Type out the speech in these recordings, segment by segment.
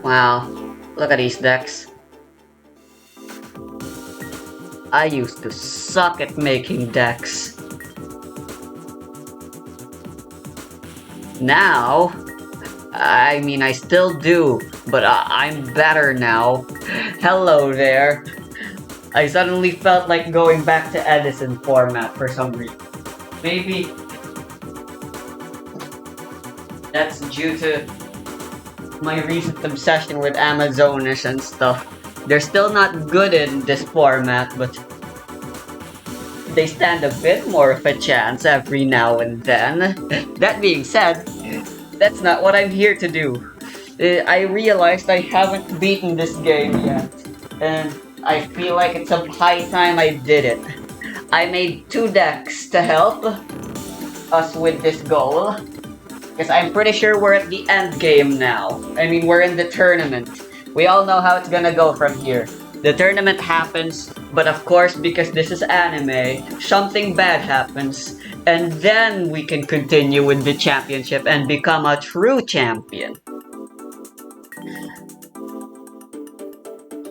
Wow, look at these decks. I used to suck at making decks. Now, I mean, I still do, but I'm better now. Hello there. I suddenly felt like going back to Edison format for some reason. Maybe that's due to my recent obsession with Amazonas and stuff. They're still not good in this format, but they stand a bit more of a chance every now and then. That being said, that's not what I'm here to do. I realized I haven't beaten this game yet, and I feel like it's a high time I did it. I made 2 decks to help us with this goal, because I'm pretty sure we're at the end game now. I mean, we're in the tournament. We all know how it's gonna go from here. The tournament happens, but of course, because this is anime, something bad happens, and then we can continue with the championship and become a true champion.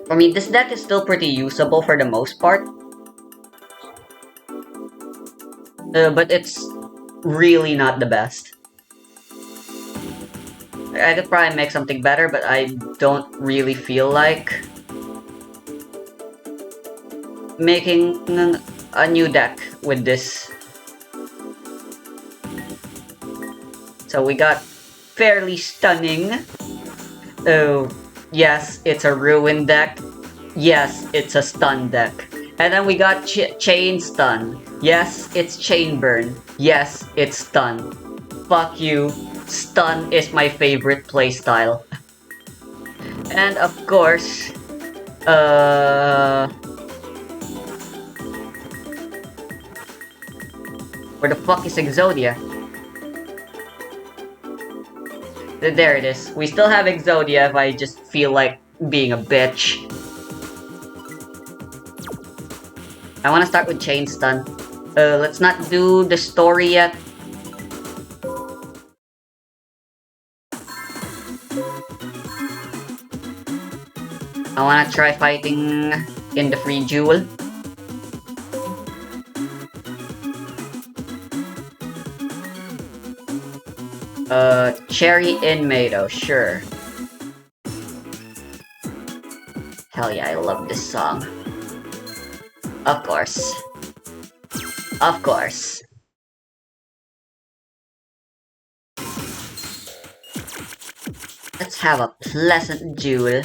I mean, this deck is still pretty usable for the most part, but it's really not the best. I could probably make something better, but I don't really feel like making a new deck with this. So we got fairly stunning. Oh, yes, it's a ruin deck. Yes, it's a stun deck. And then we got chain stun. Yes, it's chain burn. Yes, it's stun. Fuck you. Stun is my favorite playstyle. And of course, where the fuck is Exodia? There it is. We still have Exodia if I just feel like being a bitch. I wanna start with Chain Stun. Let's not do the story yet. I wanna try fighting in the free jewel. Cherry Inmate, sure. Hell yeah, I love this song. Of course. Of course. Let's have a pleasant duel.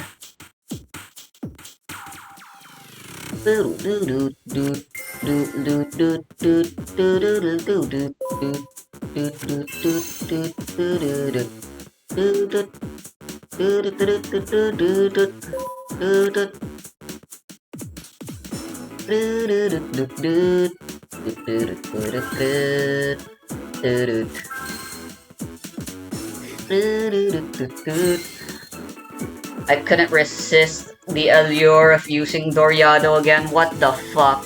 I couldn't resist the allure of using Doriado again. What the fuck?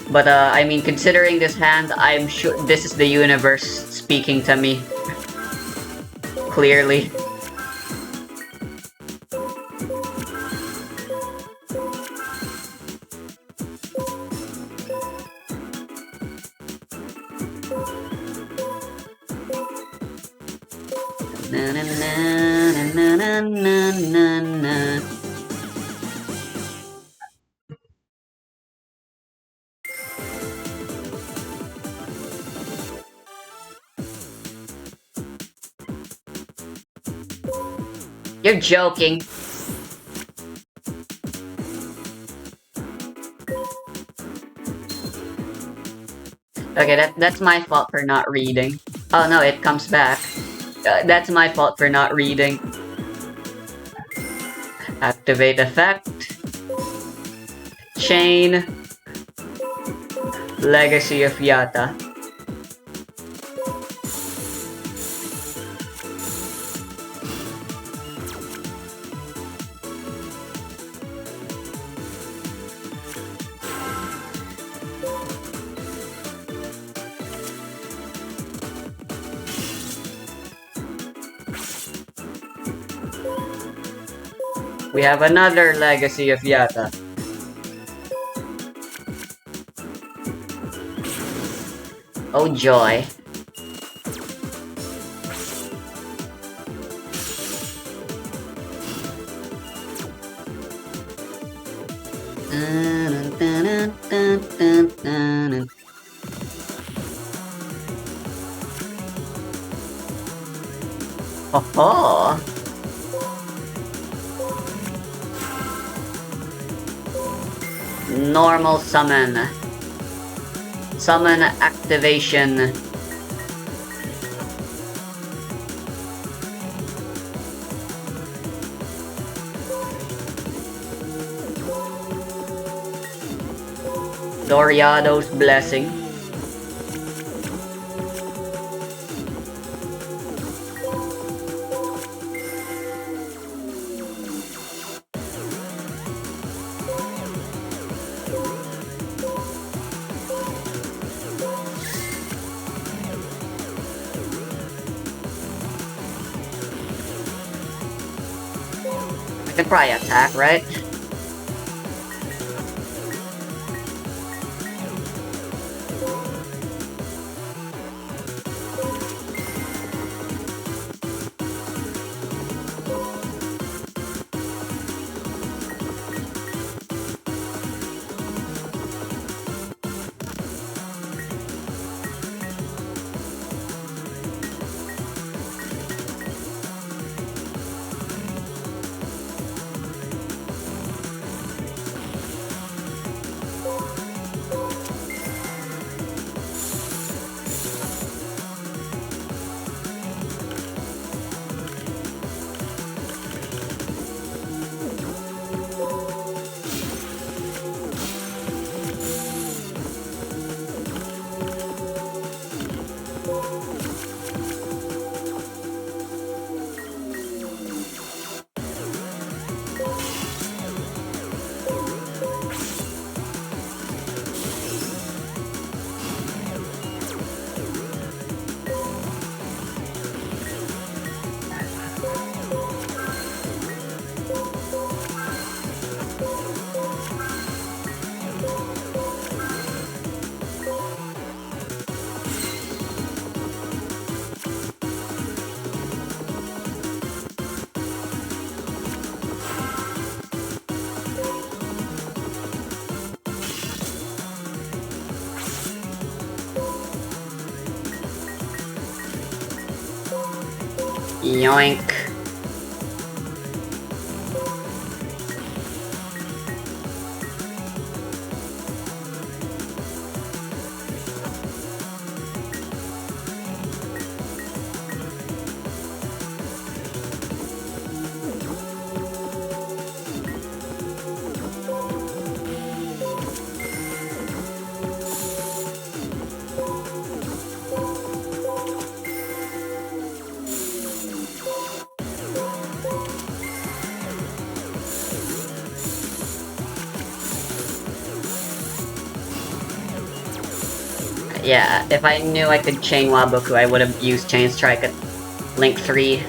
But I mean, considering this hand, I'm sure this is the universe speaking to me. Clearly. Na na na na na na na na. You're joking. Okay, that's my fault for not reading. Oh no, it comes back. That's my fault for not reading. Activate effect. Chain. Legacy of Yata. We have another legacy of Yata. Oh joy. Oh, normal summon. Summon activation. Doriado's blessing. I can probably attack, right? Yoink. Yeah, if I knew I could chain Waboku, I would have used Chain Strike at Link 3.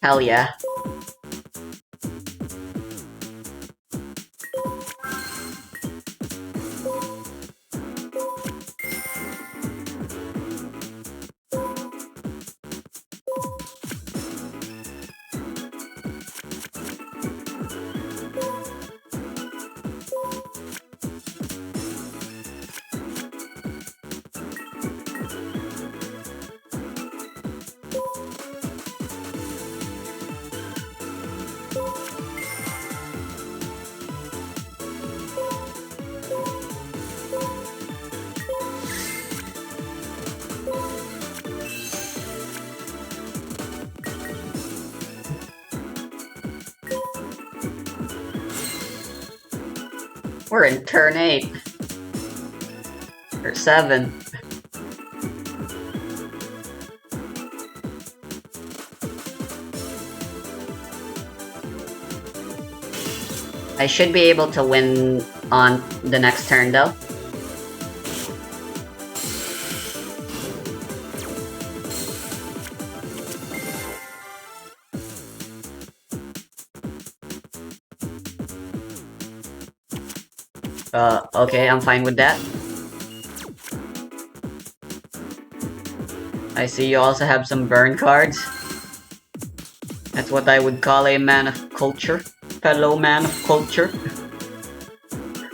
Hell yeah. We're in turn 8. Or 7. I should be able to win on the next turn though. Okay, I'm fine with that. I see you also have some burn cards. That's what I would call a man of culture. Fellow man of culture.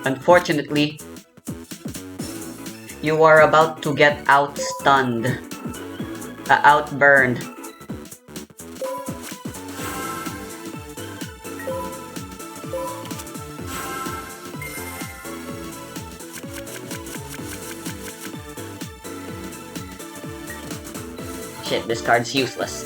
Unfortunately, you are about to get outstunned. Outburned. Shit, this card's useless.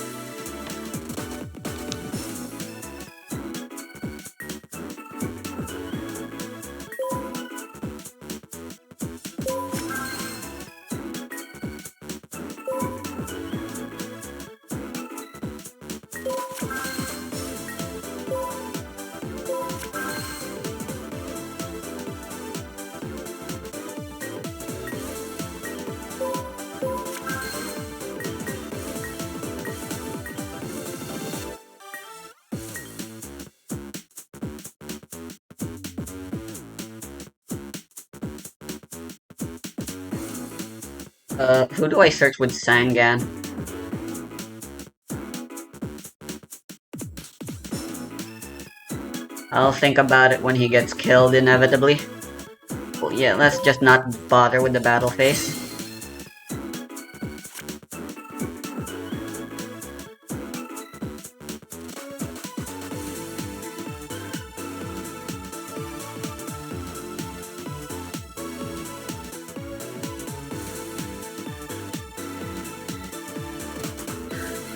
Who do I search with Sangan? I'll think about it when he gets killed, inevitably. Well, yeah, let's just not bother with the battle phase.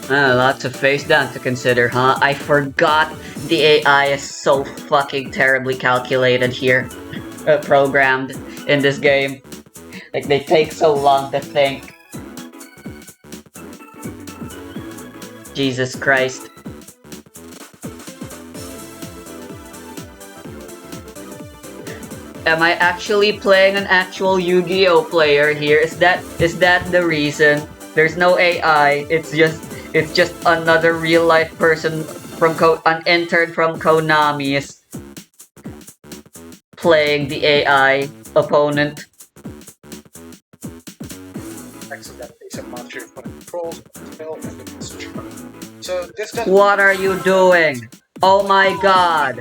Lots of face down to consider, huh? I forgot the AI is so fucking terribly calculated here. Programmed in this game. Like, they take so long to think. Jesus Christ. Am I actually playing an actual Yu-Gi-Oh player here? Is that the reason? There's no AI. It's just another real life person from an intern from Konami is playing the AI opponent. So this doesn't. What are you doing? Oh my god!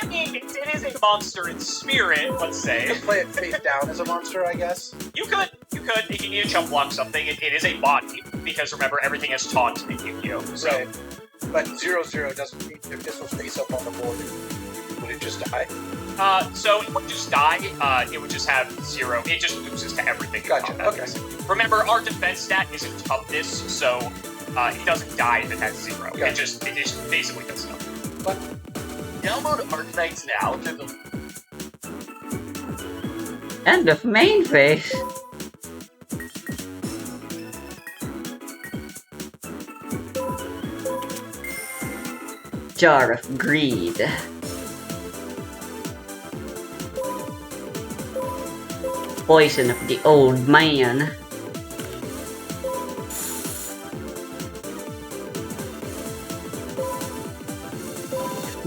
I mean, it is a monster in spirit, let's say. You can play it face down as a monster, I guess. You could. If you need to jump block something, it is a body, because remember, everything has taunt in Yu-Gi-Oh! So. Right. But 0-0 doesn't mean if this was face up on the board, would it just die? So it would just die, it would just have 0. It just loses to everything. Gotcha, okay. Remember, our defense stat isn't toughness, so it doesn't die if it has 0. Gotcha. It just basically does nothing. But download Arknights now to the end of main phase. Jar of Greed. Poison of the Old Man.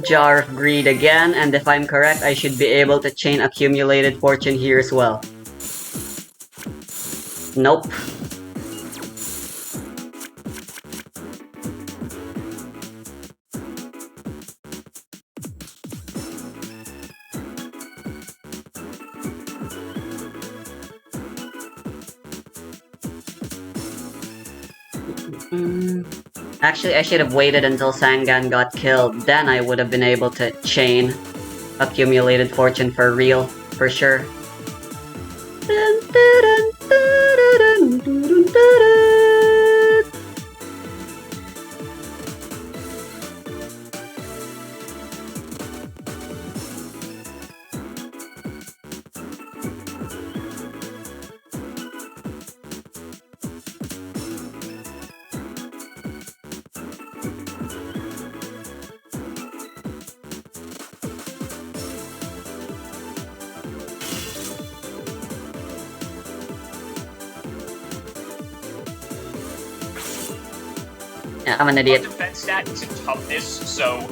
Jar of Greed again, and if I'm correct, I should be able to chain Accumulated Fortune here as well. Nope. Actually, I should have waited until Sangan got killed. Then I would have been able to chain Accumulated Fortune for real, for sure. Yeah, I'm an idiot. defense stat is in toughness, so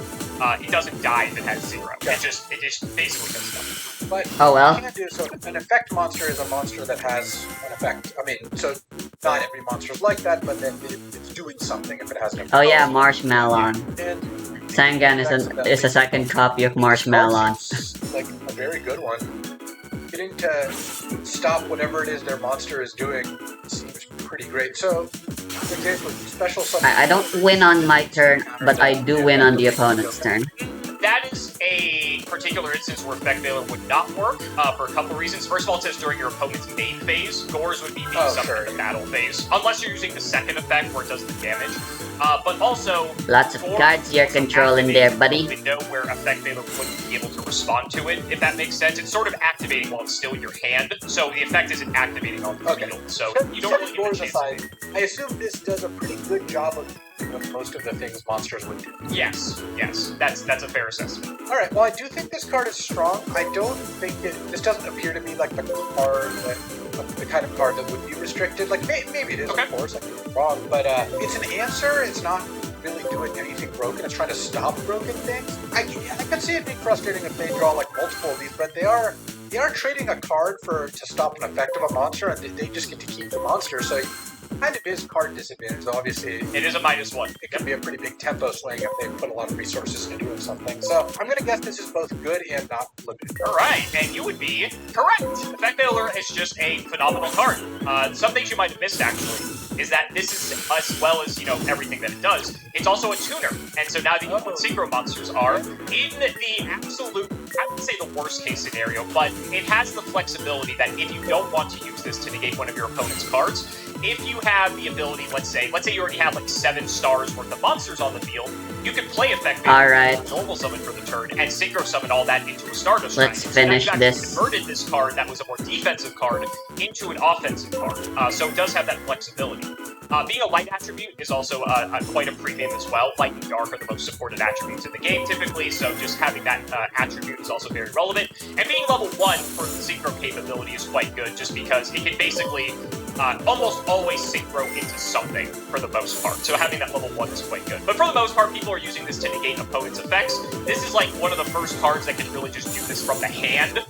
it doesn't die if it has 0. Okay. It just basically does nothing. But Oh well. you can do so. An effect monster is a monster that has an effect. I mean, so not every monster is like that, but then it's doing something if it has an effect. Oh yeah, Marshmallow. And Sangan is a second copy of Marshmallow. Like a very good one. Getting to stop whatever it is their monster is doing seems pretty great. So, for example, special summon. I don't win on my turn, but I do win on the opponent's turn. That is a particular instance where Effect Veiler would not work for a couple reasons. First of all, it says during your opponent's main phase, Gores would be being summoned in the battle phase, unless you're using the second effect where it does the damage. But also, lots of cards you're controlling there, buddy. Window where Effect Veiler wouldn't be able to respond to it, if that makes sense. It's sort of activating while it's still in your hand, so the effect isn't activating on the field. So you don't really get a chance. I assume this does a pretty good job of most of the things monsters would do. Yes, that's a fair assessment. All right. Well, I do think this card is strong. I don't think this doesn't appear to be like the card the kind of card that would be restricted. Like maybe it is, of course. I could be wrong, but it's an answer. It's not really doing anything broken. It's trying to stop broken things. I could see it being frustrating if they draw like multiple of these, but they are trading a card to stop an effect of a monster, and they just get to keep the monster. So kind of is card disadvantage, though obviously it is a -1. It can be a pretty big tempo swing if they put a lot of resources into doing something. So I'm gonna guess this is both good and not limited. Alright, and you would be correct. Effect Veiler is just a phenomenal card. Some things you might have missed actually is that this is, as well as, everything that it does, it's also a tuner. And so now that you know what synchro monsters are, in the absolute, I would say the worst case scenario, but it has the flexibility that if you don't want to use this to negate one of your opponent's cards, if you have the ability, let's say you already have like 7 stars worth of monsters on the field, you can play Effect Veiler, normal summon for the turn, and synchro summon all that into a Stardust. Let's finish this. Converted this card that was a more defensive card into an offensive card, so it does have that flexibility. Being a light attribute is also quite a premium as well. Light and dark are the most supported attributes in the game typically, so just having that attribute is also very relevant. And being level 1 for the synchro capability is quite good, just because it can basically almost always synchro into something for the most part. So having that level 1 is quite good. But for the most part, people are using this to negate opponents' effects. This is like one of the first cards that can really just do this from the hand.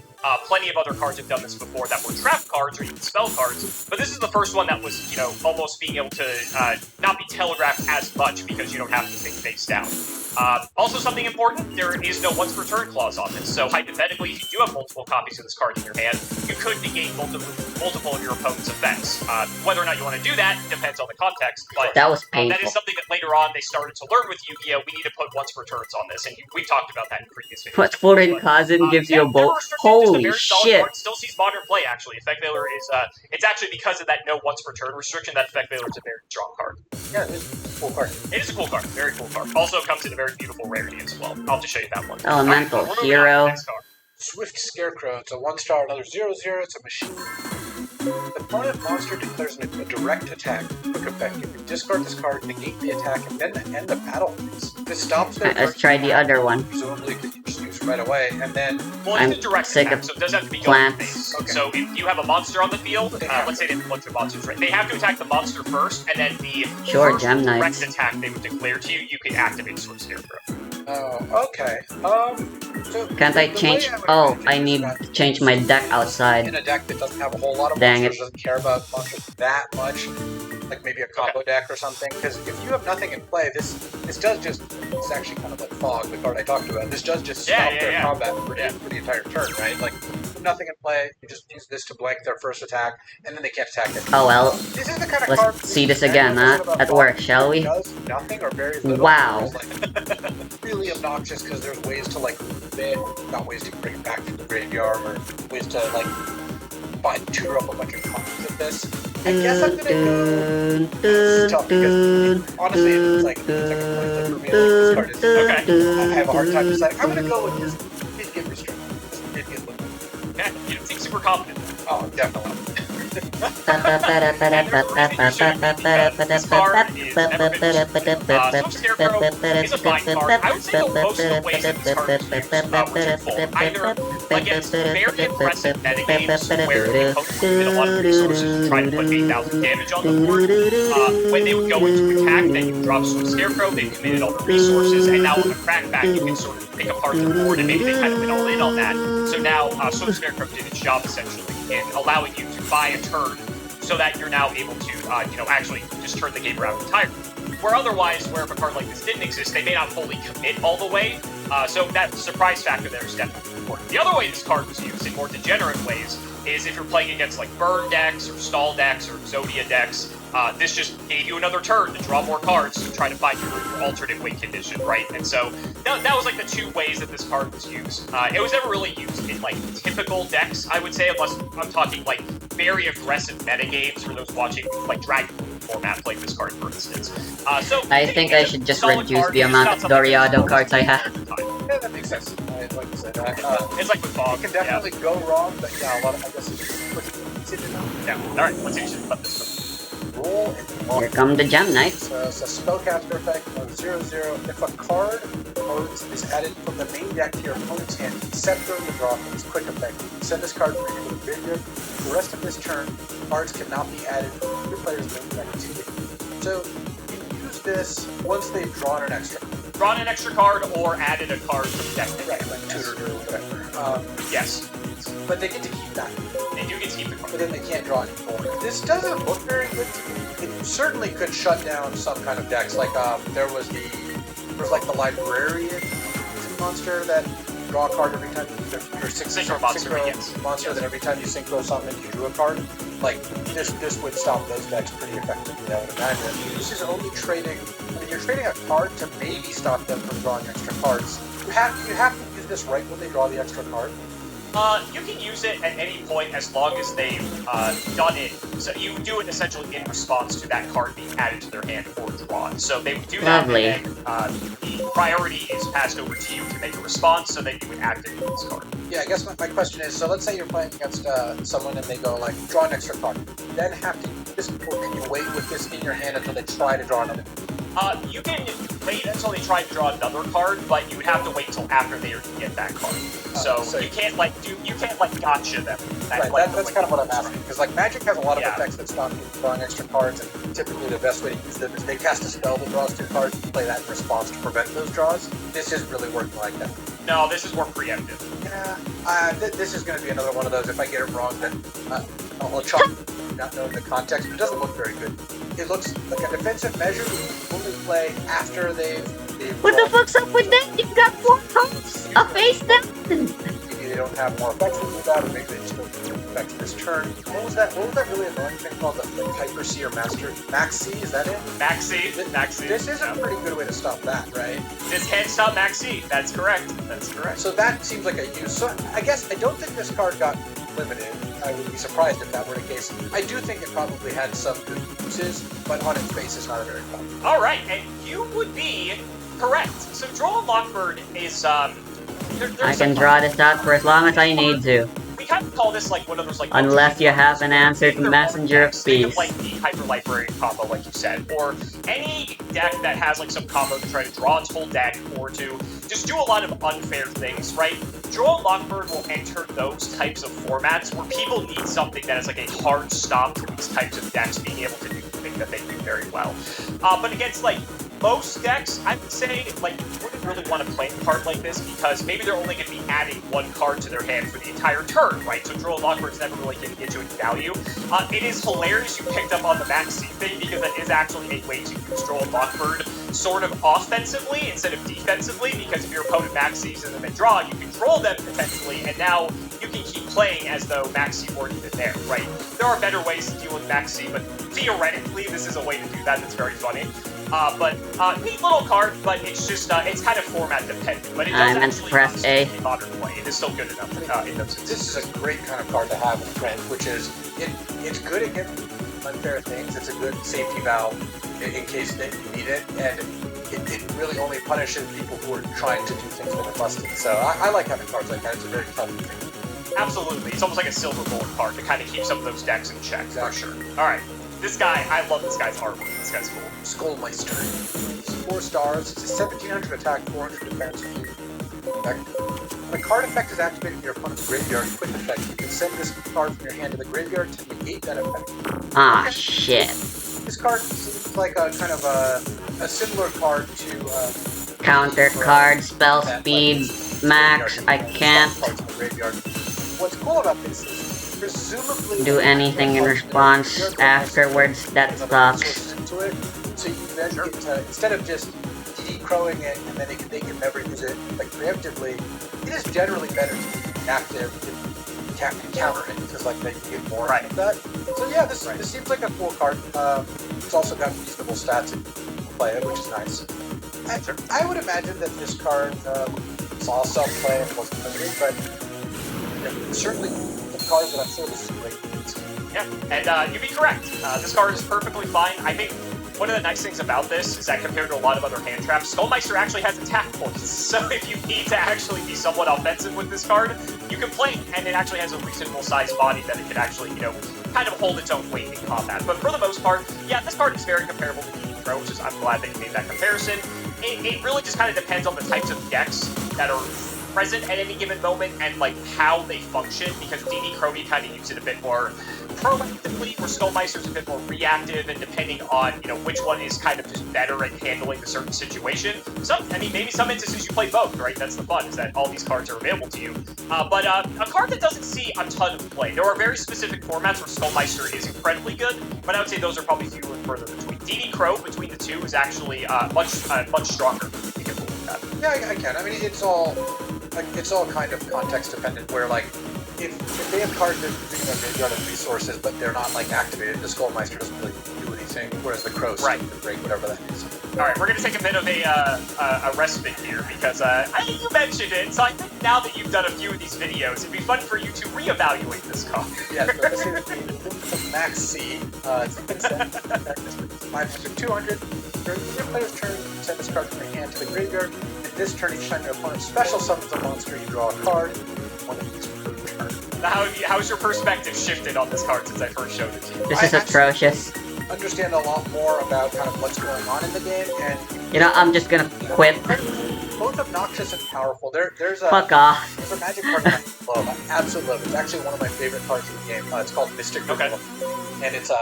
Plenty of other cards have done this before that were trap cards or even spell cards, but this is the first one that was, almost being able to not be telegraphed as much because you don't have to think face down. Also something important, there is no once per turn clause on this, so hypothetically, if you do have multiple copies of this card in your hand, you could negate multiple of your opponent's effects. Whether or not you want to do that depends on the context, but that was painful. That is something that later on they started to learn with Yu-Gi-Oh! We need to put once per turns on this, and we've talked about that in previous videos. What foreign cousin gives you a bolt? Holy shit! Still sees modern play, actually. Effect Veiler is, it's actually because of that no once per turn restriction that Effect Veiler is a very strong card. Yeah, it is a cool card. It is a cool card, very cool card. Also comes in a very beautiful rarity as well. I'll just show you that one. Elemental Hero. Swift Scarecrow. It's a 1-star, another 0/0. It's a machine. The opponent monster declares a direct attack. Quick effect. You can discard this card, negate the attack, and then end the battle phase. This stops their Let's try the other one. Presumably, you can just use right away, and then. Well, it's a direct attack, so it does have to be plants. Okay. So if you have a monster on the field, let's say they have a bunch of monsters, right? They have to attack the monster first, and then the first Gem direct Knights. attack they would declare to you, you can activate Swift Scarecrow. Oh, okay. So Can't I change? Oh, I need to change my deck outside. In a deck that doesn't have a whole lot of Dang monsters, it. doesn't care about monsters that much, like maybe a combo deck or something. Because if you have nothing in play, this does just, it's actually kind of like Fog, the card I talked about. This does just stop their combat for the entire turn, right? Like, nothing in play, you just use this to blank their first attack, and then they can't attack it. Oh well. This is the kind of card Let's see this again, at work, shall we? Does nothing or very little. Wow. Like, really obnoxious because there's ways to like move it, not ways to bring it back from the graveyard, or ways to like tutor up a bunch of copies of this. I guess I'm gonna go. It's tough because honestly, it's like a point for me. This card is I have a hard time deciding. I'm gonna go with this. Did get restricted. Did get limited. Yeah, you don't seem super confident. Oh, definitely. This card is never been Swim Scarecrow is a fine card. I would say that most of the ways that this card is used were twofold. Either against very aggressive metagames where the opponents needed a lot of resources to try to put 8,000 damage on the board. When they would go into attack, then you drop Swim Scarecrow, they've committed all the resources, and now on the crackback you can sort of pick apart the board, and maybe they kind of went all in on that. So now Swim Scarecrow did its job essentially in allowing you to buy a turn so that you're now able to, actually just turn the game around entirely. Where otherwise, where if a card like this didn't exist, they may not fully commit all the way, so that surprise factor there is definitely important. The other way this card was used in more degenerate ways is if you're playing against like burn decks or stall decks or Zodia decks, this just gave you another turn to draw more cards to try to find your alternate win condition, right? And so that was like the two ways that this card was used. It was never really used in like typical decks, I would say, unless I'm talking like very aggressive metagames for those watching like Dragon format play this card, for instance. So I think I should just reduce the amount of Doriado cards I have. Yeah, that makes sense. Like you said, it's like with Fog. It can definitely go wrong, but yeah, a lot of, I guess it's easy to know. Yeah, alright, what's interesting about this one? Roll and Here come the Gem Knights. It's a spellcaster effect of 0/0. If a card is added from the main deck to your opponent's hand, except during the draw from its quick effect, send this card from your graveyard. The rest of this turn, cards cannot be added to your player's main deck to it. So you use this once they've drawn an extra card. Drawn an extra card or added a card from the deck. Right, like tutored or whatever. Yes. But they get to keep that. They do get to keep the card. But then they can't draw anymore. This doesn't look very good to me. It certainly could shut down some kind of decks. Like there was like the Librarian monster that draw a card every time your synchro monster that every time you synchro something you drew a card. Like this would stop those decks pretty effectively, I would imagine. This is only trading. I mean, you're trading a card to maybe stop them from drawing extra cards. You have to use this right when they draw the extra card. You can use it at any point as long as they've done it. So you do it essentially in response to that card being added to their hand or drawn. So they would do that, Lovely. And then the priority is passed over to you to make a response, so that you would activate this card. Yeah, I guess my question is, so let's say you're playing against someone and they go like, draw an extra card. You then have to use this, or can you wait with this in your hand until they try to draw another? You can wait until they try to draw another card, but you would have to wait until after they get that card. So you can't gotcha them. That's kind of what I'm asking, because like Magic has a lot of effects that stop you from drawing extra cards, and typically the best way to use them is they cast a spell that draws 2 cards and play that in response to prevent those draws. This isn't really working like that. No, this is more preemptive. Yeah, this is going to be another one of those. If I get it wrong, then I'll chalk not knowing the context, but it doesn't look very good. It looks like a defensive measure you only play after they've What the fuck's up with that? You've got 4 cards! A face down! Maybe they don't have more effects than that, or maybe they just don't affect this turn. What was that really annoying thing called the Hyper C or Max C? Is that it? Max C. This is a pretty good way to stop that, right? This can stop Max C. That's correct. So that seems like a use. So I guess I don't think this card got limited. I would be surprised if that were the case. I do think it probably had some good uses, but on its face, it's not a very fun. All right, and you would be correct. So Droll and Lockbird is I can draw this out for as long as I need to. We kind of call this like one of those like. Unless you have an answer to Messenger of Peace. Like the Hyper Librarian combo, like you said, or any deck that has like some combo to try to draw its whole deck, or to just do a lot of unfair things, right? Droll and Lockbird will enter those types of formats where people need something that is like a hard stop to these types of decks being able to do the thing that they do very well. But against like most decks, I would say, like, you wouldn't really want to play a card like this because maybe they're only going to be adding 1 card to their hand for the entire turn, right? So Droll and Lockbird's never really going to get you any value. It is hilarious you picked up on the Max C thing because that is actually a way to use Droll and Lockbird sort of offensively instead of defensively, because if your opponent Max C's and then they draw, you can troll them potentially, and now you can keep playing as though Max C weren't even there, right? There are better ways to deal with Max C, but theoretically, this is a way to do that that's very funny. Neat little card, but it's just, it's kind of format dependent. But it does actually press A. Modern play. It is still good enough in those instances. This is a great kind of card to have in print, which is, it's good against unfair things. It's a good safety valve in case that you need it, and it really only punishes people who are trying to do things that are busted. So I like having cards like that. It's a very tough thing. Absolutely. It's almost like a silver bullet card to kind of keep some of those decks in check, for sure. Alright. This guy, I love this guy's artwork. This guy's cool. Skullmeister. 4 stars. It's a 1700 attack, 400 defense. When a card effect is activated in your opponent's graveyard, quick effect, you can send this card from your hand to the graveyard to negate that effect. Ah, shit. This card seems like a kind of a similar card to Counter card, spell speed, max, I can't What's cool about this is presumably do anything in response afterwards, that sucks. So you then get to, instead of just crowing it and then they can never use it like preemptively, it is generally better to be active and counter it because like they can get more of that. So yeah, this seems like a cool card. It's also got reasonable stats in play it, which is nice. I would imagine that this card saw some play and wasn't limited, but certainly the card that I'm sure this is great. Yeah, and you'd be correct. This card is perfectly fine. I think one of the nice things about this is that compared to a lot of other hand traps, Skullmeister actually has attack points. So if you need to actually be somewhat offensive with this card, you can play it, and it actually has a reasonable sized body that it can actually, you know, kind of hold its own weight in combat. But for the most part, yeah, this card is very comparable to DD Crow, which is, I'm glad that you made that comparison. It really just kind of depends on the types of decks that are present at any given moment and like how they function, because DD Crow you kind of use it a bit more proactively, where Skullmeister's a bit more reactive, and depending on, you know, which one is kind of just better at handling the certain situation. I mean, maybe some instances you play both, right? That's the fun, is that all these cards are available to you. But a card that doesn't see a ton of play. There are very specific formats where Skullmeister is incredibly good, but I would say those are probably fewer and further between. DD Crow, between the two, is actually much stronger. You can believe that. Yeah, I can. I mean, it's all kind of context dependent, where like, if they have cards that are using their graveyard of resources, but they're not like activated, the Skullmeister doesn't really do anything, whereas the Crow can break whatever that is. Alright, we're going to take a bit of a respite here, because I think you mentioned it, so I think now that you've done a few of these videos, it'd be fun for you to reevaluate this card. Yeah, so this is the Max C. It's a set. 500, 200. During your player's turn, you send this card from your hand to the graveyard. And this turn, each time your opponent special summons a monster, you draw a card. One of these per turn. Now, how's your perspective shifted on this card since I first showed it to you? This is atrocious. Understand a lot more about kind of what's going on in the game, and you know, I'm just gonna quit. Both obnoxious and powerful. There's a fuck off. There's a magic card that I love. I absolutely love it. It's actually one of my favorite cards in the game. It's called Mystic Removal. And it's a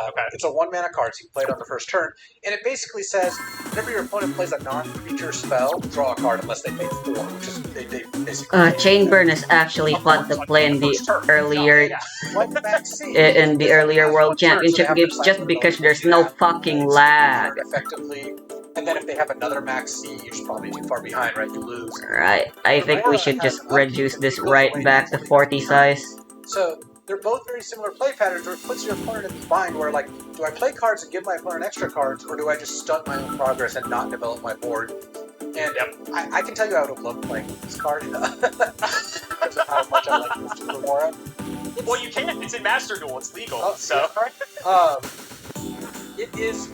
1-mana card, so you can play it on the first turn. And it basically says, whenever your opponent plays a non-creature spell, draw a card unless they pay 4, which is they basically. Chain Burn is actually fun to play in the earlier in the earlier World Championship games, just because there's no fucking lag. Effectively. And then if they have another max C, you're probably too far behind, right? You lose. Right. I think we should just reduce this right back to 40 size. So, they're both very similar play patterns, where it puts your opponent in the bind where, like, do I play cards and give my opponent extra cards, or do I just stunt my own progress and not develop my board? And I can tell you I would have loved playing this card because of how much I like Mr. Remora. Well, you can. It's in Master Duel. It's legal. So it is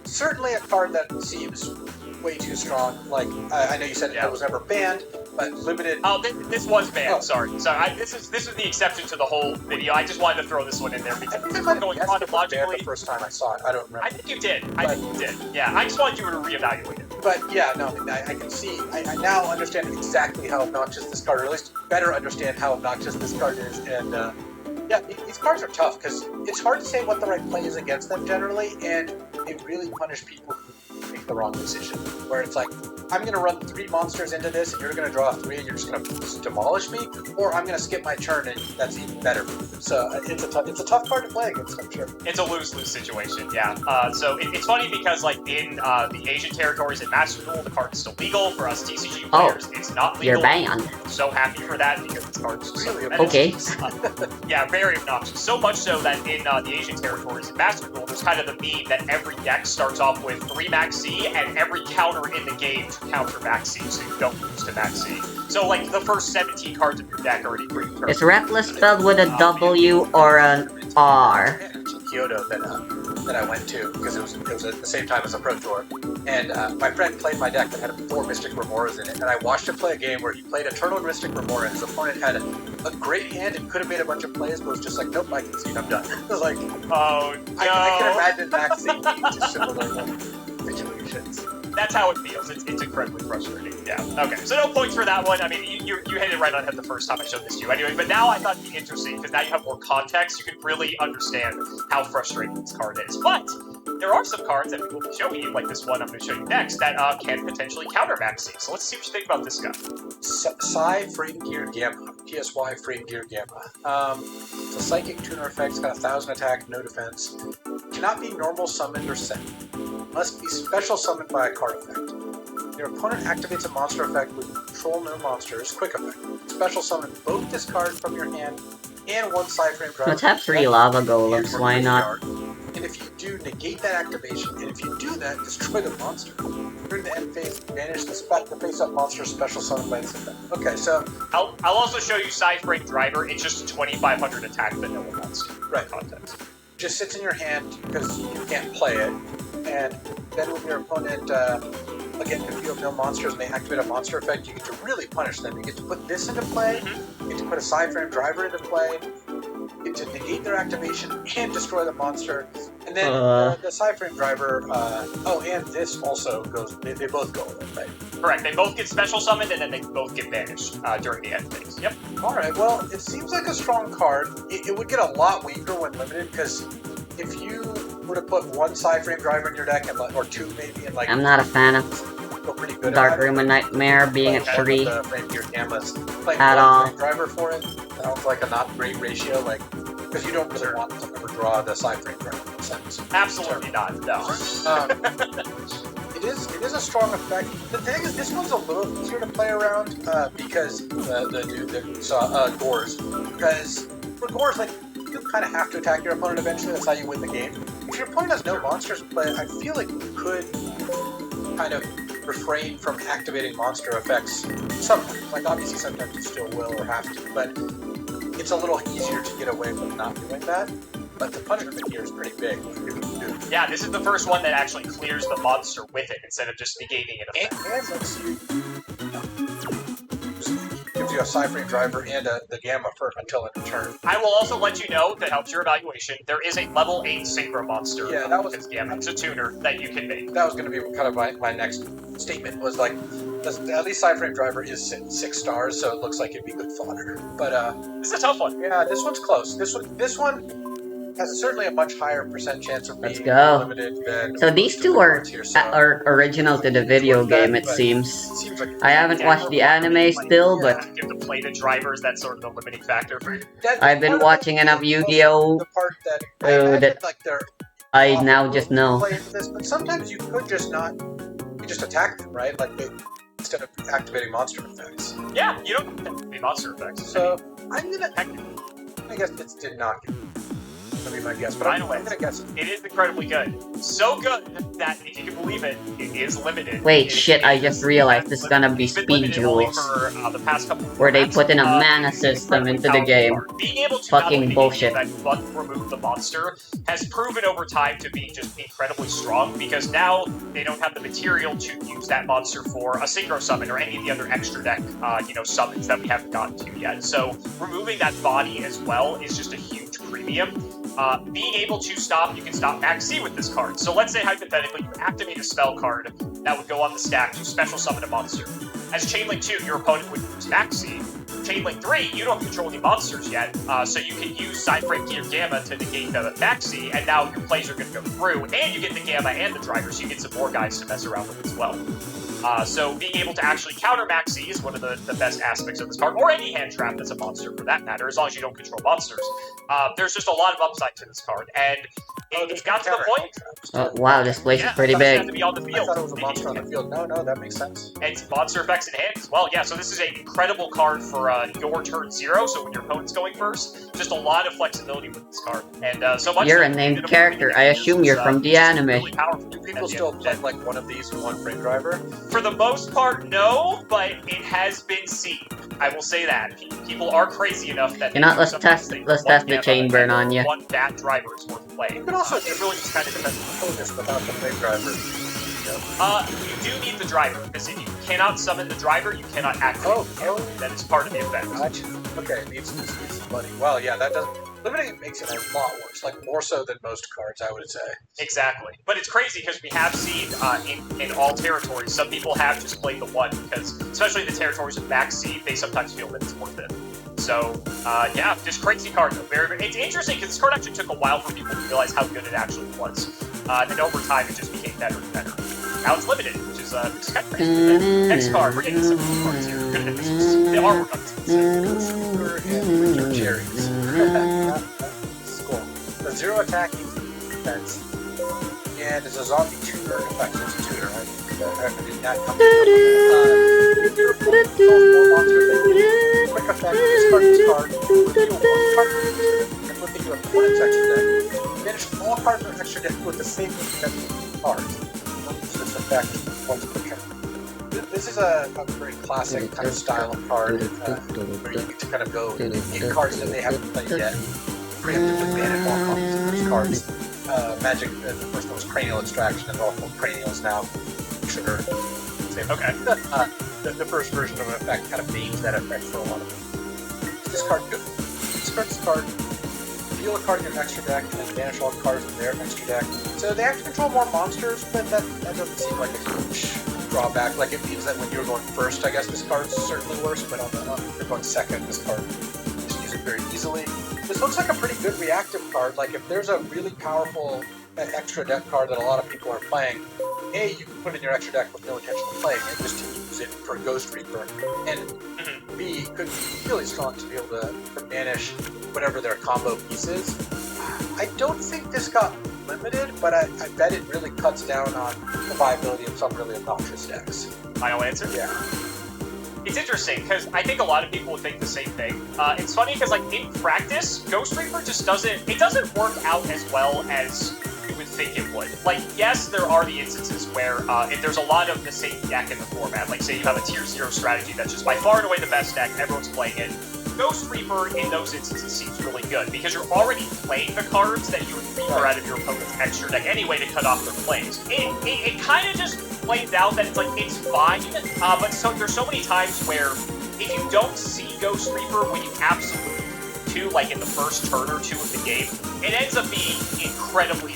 certainly a card that seems way too strong. Like, I know you said it was never banned, but limited. Oh, this was banned. Sorry. So this is the exception to the whole video. I just wanted to throw this one in there because this is going chronologically. The first time I saw it, I don't remember. I think you did. Yeah, I just wanted you to reevaluate it. But yeah, no, I can see. I now understand exactly how obnoxious this card, or at least better understand how obnoxious this card is, and. Yeah, these cards are tough because it's hard to say what the right play is against them generally, and they really punish people who make the wrong decision. Where it's like, I'm going to run 3 monsters into this, and you're going to draw 3, and you're just going to demolish me, or I'm going to skip my turn, and that's even better. So it's a tough card to play against, I'm sure. It's a lose-lose situation, yeah. So it's funny because, like, in the Asian territories in Master Duel, the card is still legal. For us TCG players, it's not legal. You're banned. I'm so happy for that because this card is really okay. Yeah, very obnoxious. So much so that in the Asian territories in Master Duel, there's kind of the meme that every deck starts off with 3 Max C, and every counter in the game to counter Max C, so you don't lose to Max C. So, like, the first 17 cards of your deck already bring turn. Is Reckless spelled with a W or an R? Kyoto, then that I went to because it was at the same time as a Pro Tour, and my friend played my deck that had 4 Mystic Remoras in it, and I watched him play a game where he played a turn on Mystic Remora, and his opponent had a great hand and could have made a bunch of plays, but was just like, nope, I concede, I'm done. I was like, oh no. I can imagine maxing into similar situations. That's how it feels. It's incredibly frustrating. Yeah. Okay. So no points for that one. I mean, you hit it right on head the first time I showed this to you. Anyway, but now I thought it'd be interesting because now you have more context. You can really understand how frustrating this card is. But there are some cards that we will be showing you, like this one I'm going to show you next, that can potentially counter Maxi. So let's see what you think about this guy. Psy Freighted Gear Gamma. PSY Freighted Gear Gamma. It's a psychic tuner effect. It's got 1,000 attack, no defense. Cannot be normal summoned or sent. Must be special summoned by a card effect. Your opponent activates a monster effect with control no monsters, quick effect. Special summon both discard from your hand and 1 Psy-Frame driver. Let's have 3 lava golems, why not? And if you do, negate that activation, and if you do that, destroy the monster. During the end phase, banish the face-up monster special summoned by this effect. Okay, so... I'll also show you Psy-Frame Driver. It's just a 2,500 attack vanilla monster. Right. Context. Just sits in your hand because you can't play it, and then when your opponent, again, if you have no monsters and they activate a monster effect, you get to really punish them. You get to put this into play, you get to put a Psy-Frame Driver into play, you get to negate their activation and destroy the monster, and then the Psy-Frame Driver, and this also goes, they both go away, right? Correct, they both get special summoned and then they both get banished during the end phase. Yep. Alright, well, it seems like a strong card. It would get a lot weaker when limited, because if you were to put 1 Psy-Frame Driver in your deck, and or 2 maybe, and like... I'm not a fan of go pretty good Dark Room and Nightmare being at 3 the Frame Gear Gammas. Like at all. Frame Driver for it sounds like a not great ratio, like, because you don't really want to overdraw the Psy-Frame Driver in a sense. Absolutely not, no. It is a strong effect. The thing is, this one's a little easier to play around because the dude that saw Gores. Because for Gores, like, you kind of have to attack your opponent eventually. That's how you win the game. If your opponent has no monsters to play, I feel like you could kind of refrain from activating monster effects sometimes. Like, obviously, sometimes you still will or have to, but it's a little easier to get away from not doing that. But the punishment here is pretty big. Yeah, this is the first one that actually clears the monster with it instead of just negating it. And lets you gives you a Psy-Frame Driver and the Gamma for until in turn. I will also let you know, that helps your evaluation, there is a level 8 Synchro monster. Yeah, that was Gamma. It's a tuner that you can make. That was going to be kind of my next statement, was like, at least Psy-Frame Driver is 6 stars, so it looks like it'd be good fodder. But this is a tough one. Yeah, this one's close. This one has certainly a much higher % chance of being limited than... So these two are original to the video game, it seems. Like I haven't watched the anime still, but... You have to play the drivers, that's sort of the limiting factor for you. I've been watching enough Yu-Gi-Oh! I now just know. This, but sometimes you could just not... You just attack them, right? Like, instead of activating monster effects. Yeah, you don't activate monster effects. So, I'm gonna... I guess this did not get... That'd be my guess, but I'm gonna guess it. It is incredibly good. So good that, if you can believe it, it is limited. Wait, shit, I just realized this is gonna be Speed Jewels. For, the past couple where they put in a mana system into the game. Being able to fucking bullshit. But remove the monster has proven over time to be just incredibly strong, because now they don't have the material to use that monster for a synchro summon or any of the other extra deck, summons that we haven't gotten to yet. So removing that body as well is just a huge premium. Being able to stop, you can stop Max C with this card. So let's say, hypothetically, you activate a spell card that would go on the stack to special summon a monster. As Chainlink 2, your opponent would use Max C. Chainlink 3, you don't control any monsters yet, so you can use Psy-Frame Gear Gamma to negate the Maxi, and now your plays are going to go through, and you get the Gamma and the Driver, so you get some more guys to mess around with as well. So being able to actually counter Maxi is one of the best aspects of this card, or any hand trap that's a monster for that matter, as long as you don't control monsters. There's just a lot of upside to this card, and it's got to the point... Oh, wow, this place is pretty big. To be on the field. I thought it was a monster on the field. No, that makes sense. And monster effects in hand as well. Yeah, so this is an incredible card for your turn 0, so when your opponent's going first. Just a lot of flexibility with this card. And so much... You're a named character. I assume you're from the anime. Really powerful. Do people still play like one of these in one frame driver? For the most part, no, but it has been seen. I will say that people are crazy enough that. You know, let's test the chain burn on you. One bad driver is worth playing. You can also it really just kind of depends on the focus without the main driver. You do need the driver, because if you cannot summon the driver, you cannot activate the that is part of the effect. Gotcha. Okay, it needs some money. Well, yeah, that does. Limiting it makes it a lot worse, like more so than most cards, I would say. Exactly. But it's crazy because we have seen in all territories, some people have just played the one because, especially the territories with max seed, they sometimes feel that it's worth it. So, yeah, just crazy card. It's interesting because this card actually took a while for people to realize how good it actually was. And over time, it just became better and better. Now it's limited, which is kind of crazy. Next card, we're getting some good cards here. Good additions. The artwork on this and winter cherries. Cool. The 0 attack, easy defense. And it's a zombie tutor effect, so it's a tutor, right? That comes quick effect, discard this card, reveal 1 card, and put into your opponent's extra deck. Finish all cards in your extra deck with the same defense cards. This effect once per turn. This is a very classic kind of style of card where you get to kind of go get cards that they haven't played yet. Preemptively ban more copies of those cards. Magic, the first one was Cranial Extraction, and all Cranials now. Sugar. Same. Okay. The first version of an effect kind of names that effect for a lot of them. Discard this card. Reveal a card in your extra deck, and then banish all cards in their extra deck. So they have to control more monsters, but that doesn't seem like a huge drawback. Like, it means that when you're going first, I guess this card's certainly worse, but if you're going second, this card, you just use it very easily. This looks like a pretty good reactive card. Like, if there's a really powerful extra deck card that a lot of people are playing, A, you can put it in your extra deck with no intention of playing it, just to use it for Ghost Reaper, and B, could be really strong to be able to banish whatever their combo piece is. I don't think this got limited, but I bet it really cuts down on the viability of some really obnoxious decks. Final answer? Yeah. It's interesting, because I think a lot of people would think the same thing. It's funny, because, like, in practice, Ghost Reaper just doesn't work out as well as you would think it would. Like, yes, there are the instances where if there's a lot of the same deck in the format, like, say you have a tier 0 strategy that's just by far and away the best deck, everyone's playing it, Ghost Reaper in those instances seems really good, because you're already playing the cards that you would Reaper out of your opponent's extra deck anyway to cut off their plays. It kind of just plays out that it's like, it's fine, but there's so many times where if you don't see Ghost Reaper when you absolutely to, like in the first turn or two of the game, it ends up being incredibly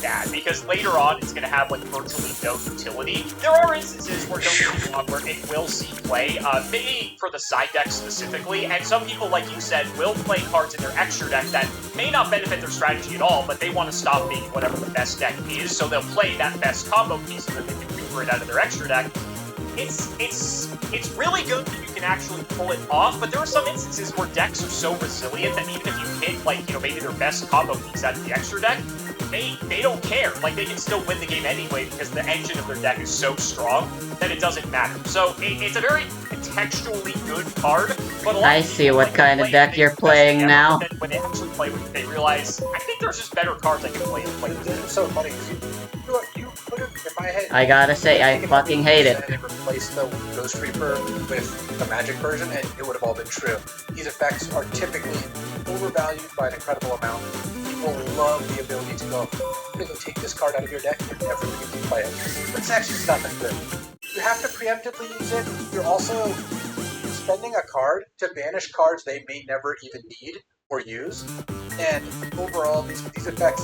bad, because later on it's going to have like virtually no utility. There are instances where don't get me wrong, where it will see play, maybe for the side deck specifically, and some people, like you said, will play cards in their extra deck that may not benefit their strategy at all, but they want to stop being whatever the best deck is, so they'll play that best combo piece so that they can Reaper it out of their extra deck. It's really good that you can actually pull it off, but there are some instances where decks are so resilient that even if you hit, like, you know, maybe their best combo piece out of the extra deck, they don't care. Like, they can still win the game anyway because the engine of their deck is so strong that it doesn't matter. So it's a very contextually good card, but a lot I see what kind of deck you're playing now. When they actually play with it, they realize, I think there's just better cards I can play with. It's so funny because you put it, if I had... I gotta say, I fucking hate it. And replaced the Ghost Reaper with the Magic version, and it would have all been true. These effects are typically overvalued by an incredible amount. People love the ability to go, I'm gonna go take this card out of your deck, and you're never going to play it. But it's actually not that good. You have to preemptively use it. You're also spending a card to banish cards they may never even need or use. And overall, these effects,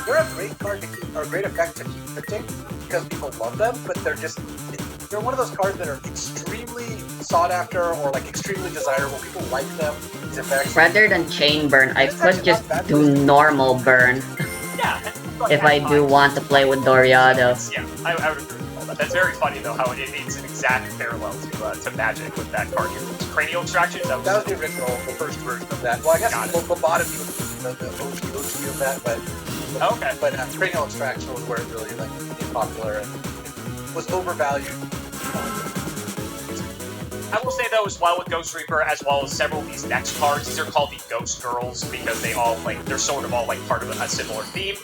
they're a great card to keep, or a great effect to keep printing because people love them, but they're one of those cards that are extremely sought after or like extremely desirable. People like them, these effects. Rather than chain burn, I could just do normal burn. Yeah. If I do want to play with Doriado. Yeah, I would agree with all that. That's very funny though, how it's an exact parallel to Magic with that card here. Cranial Extraction? That was the original, the first version of that. Well, I guess lobotomy was the OG of that, but... Okay. But Cranial Extraction was where it really like became popular and was overvalued. I will say though, as well with Ghost Reaper, as well as several of these next cards, these are called the Ghost Girls because they all they're sort of all like part of a similar theme.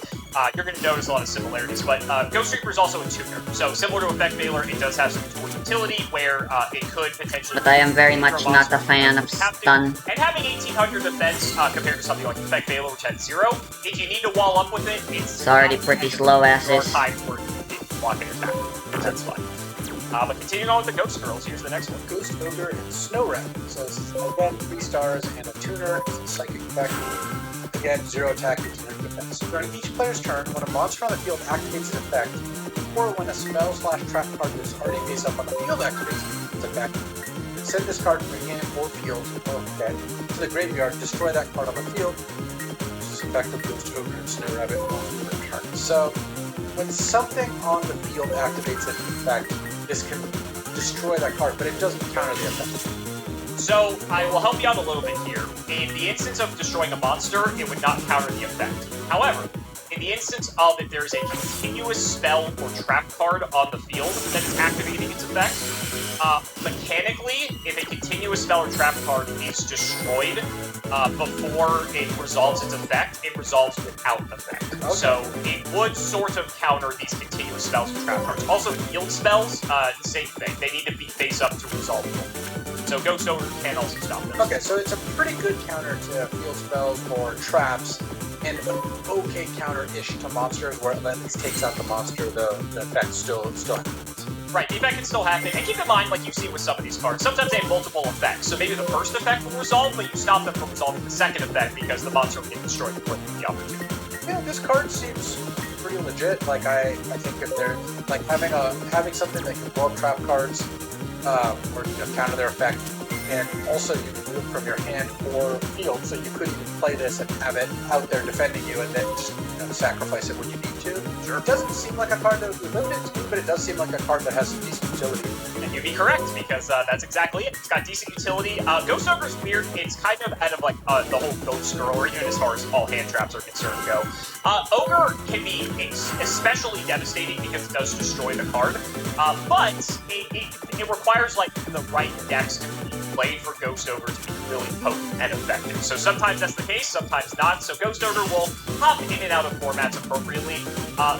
You're going to notice a lot of similarities, but Ghost Reaper is also a tuner. So similar to Effect Veiler, it does have some tool utility where it could potentially... But I am very much not a fan of stun. And having 1800 defense compared to something like Effect Veiler, which had 0, if you need to wall up with it, it's already pretty slow as is. Time for blocking attack. That's fine. But continuing on with the Ghost Girls, here's the next one. Ghost Ogre and Snow Rat. So this is again 3 stars and a tuner. It's a psychic effect. Again, 0 attack, 1800 defense. During each player's turn, when a monster on the field activates an effect, or when a spell/trap card that is already face up on the field activates its effect, send this card from your hand or field to the graveyard, destroy that card on the field. This is effective Ghost Ogre and Snow Rabbit on the turn. So, when something on the field activates an effect, this can destroy that card, but it doesn't counter the effect. So, I will help you out a little bit here. In the instance of destroying a monster, it would not counter the effect. However, in the instance of if there is a continuous spell or trap card on the field that is activating its effect, mechanically, if a continuous spell or trap card is destroyed before it resolves its effect, it resolves without effect. Okay. So it would sort of counter these continuous spells and trap cards. Also, field spells, same thing. They need to be face up to resolve them. So Ghost Ogre can also stop them. Okay, so it's a pretty good counter to field spells or traps, and an okay counter-ish to monsters where it at least takes out the monster, the effect still happens. Right, the effect can still happen, and keep in mind, like you've seen with some of these cards, sometimes they have multiple effects, so maybe the first effect will resolve, but you stop them from resolving the second effect because the monster will get destroyed before the opportunity. Yeah, this card seems pretty legit. Like, I think if they're, like, having something that can blow up trap cards, or, counter their effect, and also you can move from your hand or field, so you could even play this and have it out there defending you, and then just sacrifice it when you need to. Sure. It doesn't seem like a card that would be limited to me, but it does seem like a card that has some decent utility. And you'd be correct, because that's exactly it. It's got decent utility. Ghost Ogre's weird. It's kind of out of like the whole Ghost Girl, or even as far as all hand traps are concerned go. Ogre can be especially devastating because it does destroy the card, but it requires like the right decks to be played for Ghost Ogre to be really potent and effective. So sometimes that's the case, sometimes not. So Ghost Ogre will hop in and out of formats appropriately.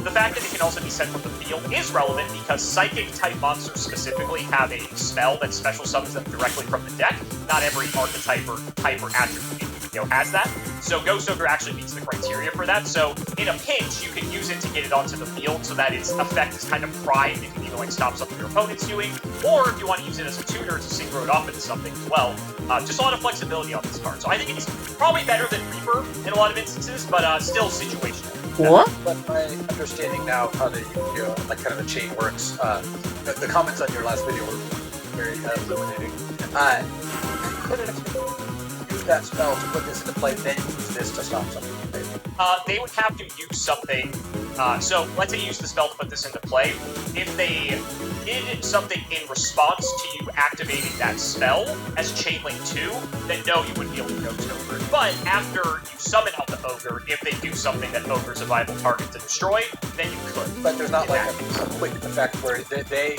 The fact that it can also be sent from the field is relevant because Psychic-type monsters specifically have a spell that special summons them directly from the deck. Not every archetype or type or attribute has that. So Ghost Ogre actually meets the criteria for that. So in a pinch, you can use it to get it onto the field so that its effect is kind of primed. It can either like stop something your opponent's doing, or if you want to use it as a tutor to synchro it off into something as well. Just a lot of flexibility on this card. So I think it's probably better than Reaper in a lot of instances, but still situational. What? But my understanding now of how the like kind of the chain works, the comments on your last video were very illuminating. Could it use that spell to put this into play, then use this to stop something? They would have to use something. So let's say you use the spell to put this into play. If they did something in response to you activating that spell as Chainlink 2, then no, you wouldn't be able to Ghost Ogre. But after you summon out the Ogre, if they do something that Ogre's a viable target to destroy, then you could. But there's not like a quick effect where they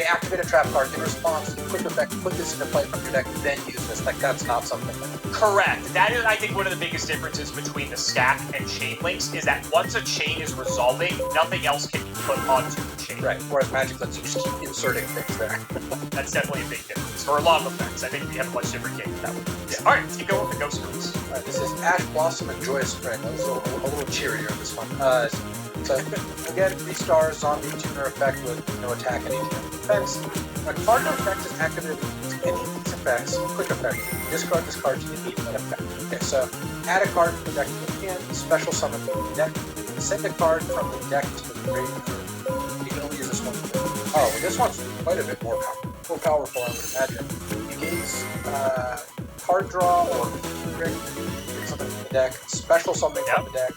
activate a trap card in response, quick effect, put this into play from your deck, then use this. Like, that's not something. Correct. That is, I think, one of the biggest differences between the stack and chain links is that once a chain is resolving, nothing else can be put onto the chain. Right. Whereas Magic lets you just keep inserting things there. That's definitely a big difference. For a lot of effects, I think we have a much different game with that one. Yeah. Alright, let's keep going with the Ghost Girls. Alright, this is Ash Blossom and Joyous Spring. That was a little cheerier, this one. So, again, 3 stars, zombie tuner effect with no attack and 18 defense. When a card effect is activated with any of these effects, quick effect, discard this card to negate that effect. Okay, so add a card from the deck to the hand, special summon from the deck, send a card from the deck to the graveyard. You can only use this one. Oh, well, this one's quite a bit more powerful, I would imagine. Negates card draw or bring something from the deck, special summon from the deck,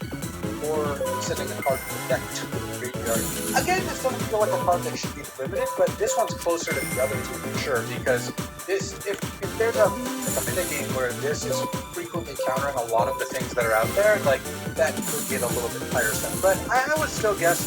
or sending a card from the deck to the graveyard. Again, this doesn't feel like a card that should be limited, but this one's closer to the other two for sure, because if there's a minigame where this is frequently countering a lot of the things that are out there, like, that could get a little bit tiresome. But I would still guess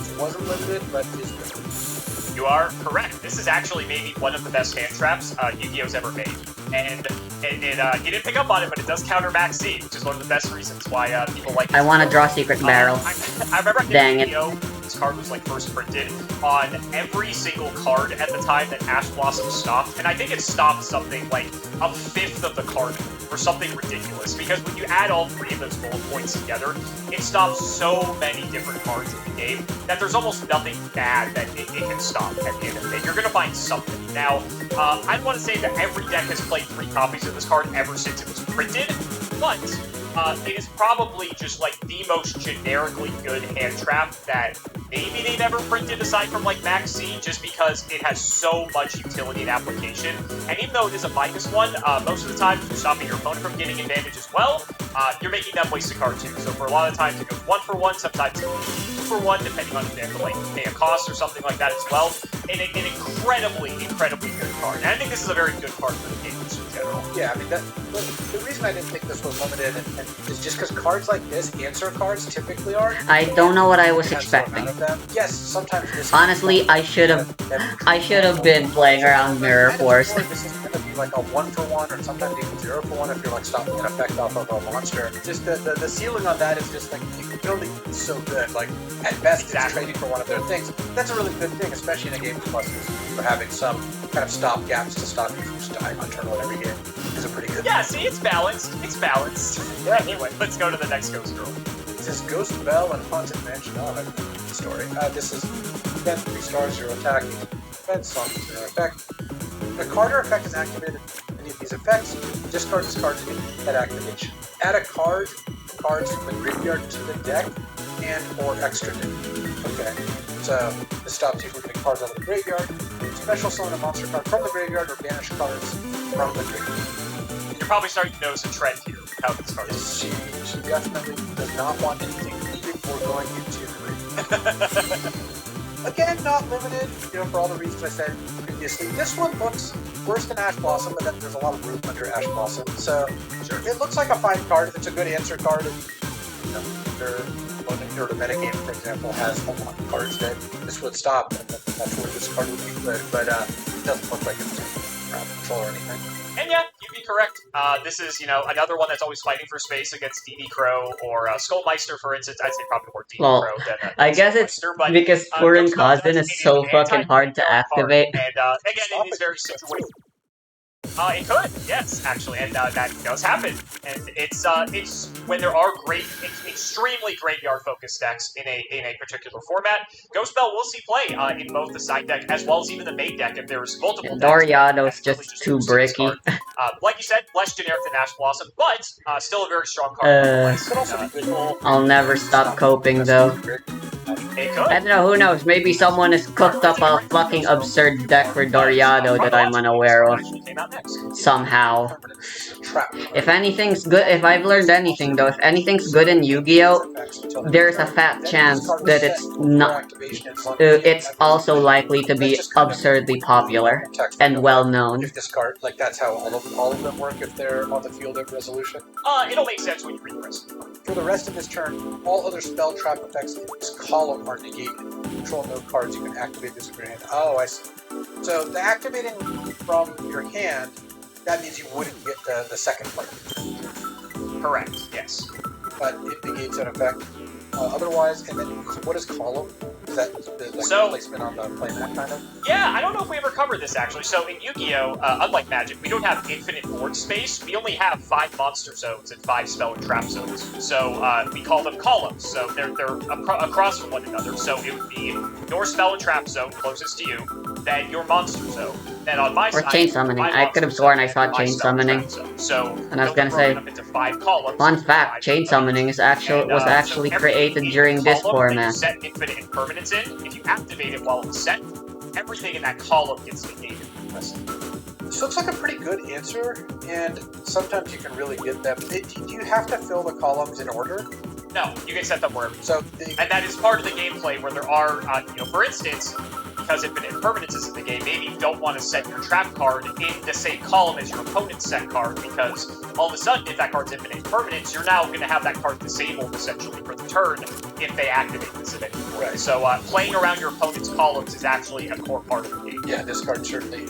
it wasn't limited, but is good. You are correct. This is actually maybe one of the best hand traps Yu-Gi-Oh's ever made. And you didn't pick up on it, but it does counter Max Z, which is one of the best reasons why people like it. I want to draw Secret Barrel. I remember Dang it. Yu-Gi-Oh! this card was like first printed on every single card at the time that Ash Blossom stopped, and I think it stopped something like a fifth of the card or something ridiculous, because when you add all three of those bullet points together, it stops so many different cards in the game that there's almost nothing bad that it can stop at the end of the day. You're going to find something. Now, I don't want to say that every deck has played 3 copies of this card ever since it was printed, but it is probably just like the most generically good hand trap that maybe they've ever printed aside from like Max C, just because it has so much utility and application. And even though it is a -1, most of the time you're stopping your opponent from getting advantage as well. You're making them waste a card too. So for a lot of times it goes 1 for 1, sometimes 2 for 1, depending on if they have to like pay a cost or something like that as well. And an incredibly good card. And I think this is a very good card for the game just in general. Yeah, I mean, the reason I didn't think this was limited is just because cards like this, answer cards, typically are. I don't know what I was expecting. Yes, sometimes this. Honestly, I should have been playing around Mirror Force. This is going to be like a 1 for 1, or sometimes even 0 for 1 if you're like stopping an effect off of a monster. Just the ceiling on that is just like you can only be so good. Like at best, it's trading for one of their things. That's a really good thing, especially in a game like this, for having some kind of stop gaps to stop you from just dying on turn 1 every game. Is a pretty good. Yeah, see, it's balanced. It's balanced. Yeah. Anyway, let's go to the next Ghost Girl. This is Ghost Bell and Haunted Mansion. Oh, I the story. This is defense 3 stars, 0 attack, defense, on 0 effect. The card or effect is activated any of these effects. Discard this card to get activation. Add a cards from the graveyard to the deck and or extra deck. Okay, so this stops you from getting cards out of the graveyard. Special summon a monster card from the graveyard or banish cards from the graveyard. You're probably starting to notice a trend here with how this card is. She definitely does not want anything before going into the graveyard. Again, not limited, for all the reasons I said previously. This one looks worse than Ash Blossom, but then there's a lot of room under Ash Blossom. So, sure, it looks like a fine card. It's a good answer card. Or the metagame, for example, has a lot of cards that this would stop, and that's where this card would be good. But it doesn't look like it's crowd control or anything. And yeah, you'd be correct. This is, another one that's always fighting for space against DD Crow or Skullmeister, for instance. I'd say probably more DD Crow than I guess it's because Turin Cousin is so fucking hard to activate. And again, it is very situational. It could, yes, actually, and that does happen. And it's when there are extremely graveyard-focused decks in a particular format. Ghost Bell will see play in both the side deck as well as even the main deck if there's multiple decks. Doriado's just too bricky. Like you said, less generic than Ash Blossom, but still a very strong card. I'll never stop coping though. I don't know, who knows, maybe someone has cooked up a fucking absurd deck for Doriado that I'm unaware of. Somehow. If anything's good, if I've learned anything though, if anything's good in Yu-Gi-Oh, there's a fat chance that it's not, it's also likely to be absurdly popular and well known. If this card, like that's how all of them work if they're on the field of resolution? It'll make sense when you read the rest of the card. For the rest of this turn, all other spell trap effects in this column are negated. Control no cards, you can activate this in your hand. Oh, I see. So the activating from your hand, that means you wouldn't get the second player. Correct, yes. But it negates an effect. Otherwise, and then what is column? Is that like placement on the playmat kind of? Yeah, I don't know if we ever covered this actually. So in Yu-Gi-Oh, unlike Magic, we don't have infinite board space. We only have 5 monster zones and 5 spell and trap zones. So we call them columns. So they're across from one another. So it would be your spell and trap zone closest to you, then your monster zone. Then on my side, chain summoning. I could have sworn I saw chain summoning. So and I was gonna say, fun fact, chain summoning is was actually created during this format. You set infinite impermanence in. If you activate it while it's set, everything in that column gets negated. This looks like a pretty good answer, and sometimes you can really get them. Do you have to fill the columns in order? No, you can set them wherever. And that is part of the gameplay where there are, for instance, because infinite impermanence is in the game, maybe you don't want to set your trap card in the same column as your opponent's set card, because all of a sudden, if that card's infinite impermanence, you're now going to have that card disabled, essentially, for the turn if they activate this event. Right. So playing around your opponent's columns is actually a core part of the game. Yeah, this card certainly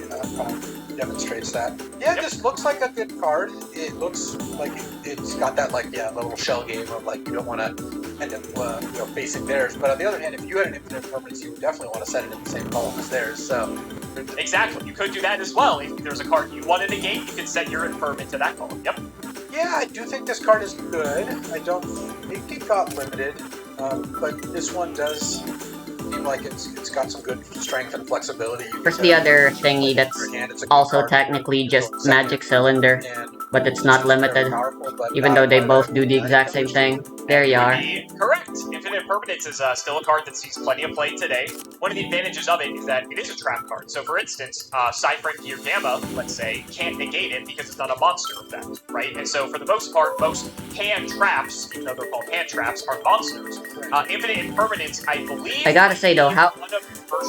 demonstrates that. Yeah, this looks like a good card. It looks like it's got that little shell game of like you don't want to end up facing theirs. But on the other hand, if you had an infinite permanence, you would definitely want to set it in the same column as theirs. So exactly, you could do that as well. If there's a card you want to negate, you can set your infirm into that column. Yep. Yeah, I do think this card is good. I don't think it got limited, but this one does seem like it's got some good strength and flexibility. Where's the other thingy that's also technically just Magic Cylinder, but it's not limited, even though they both do the exact same thing? There you are. Correct. Infinite Permanence is still a card that sees plenty of play today. One of the advantages of it is that it is a trap card. So for instance, Cypher Gear Gamma, let's say, can't negate it because it's not a monster effect, right? And so for the most part, most hand traps, even though they're called hand traps, are monsters. Infinite Impermanence, I believe... I gotta say though,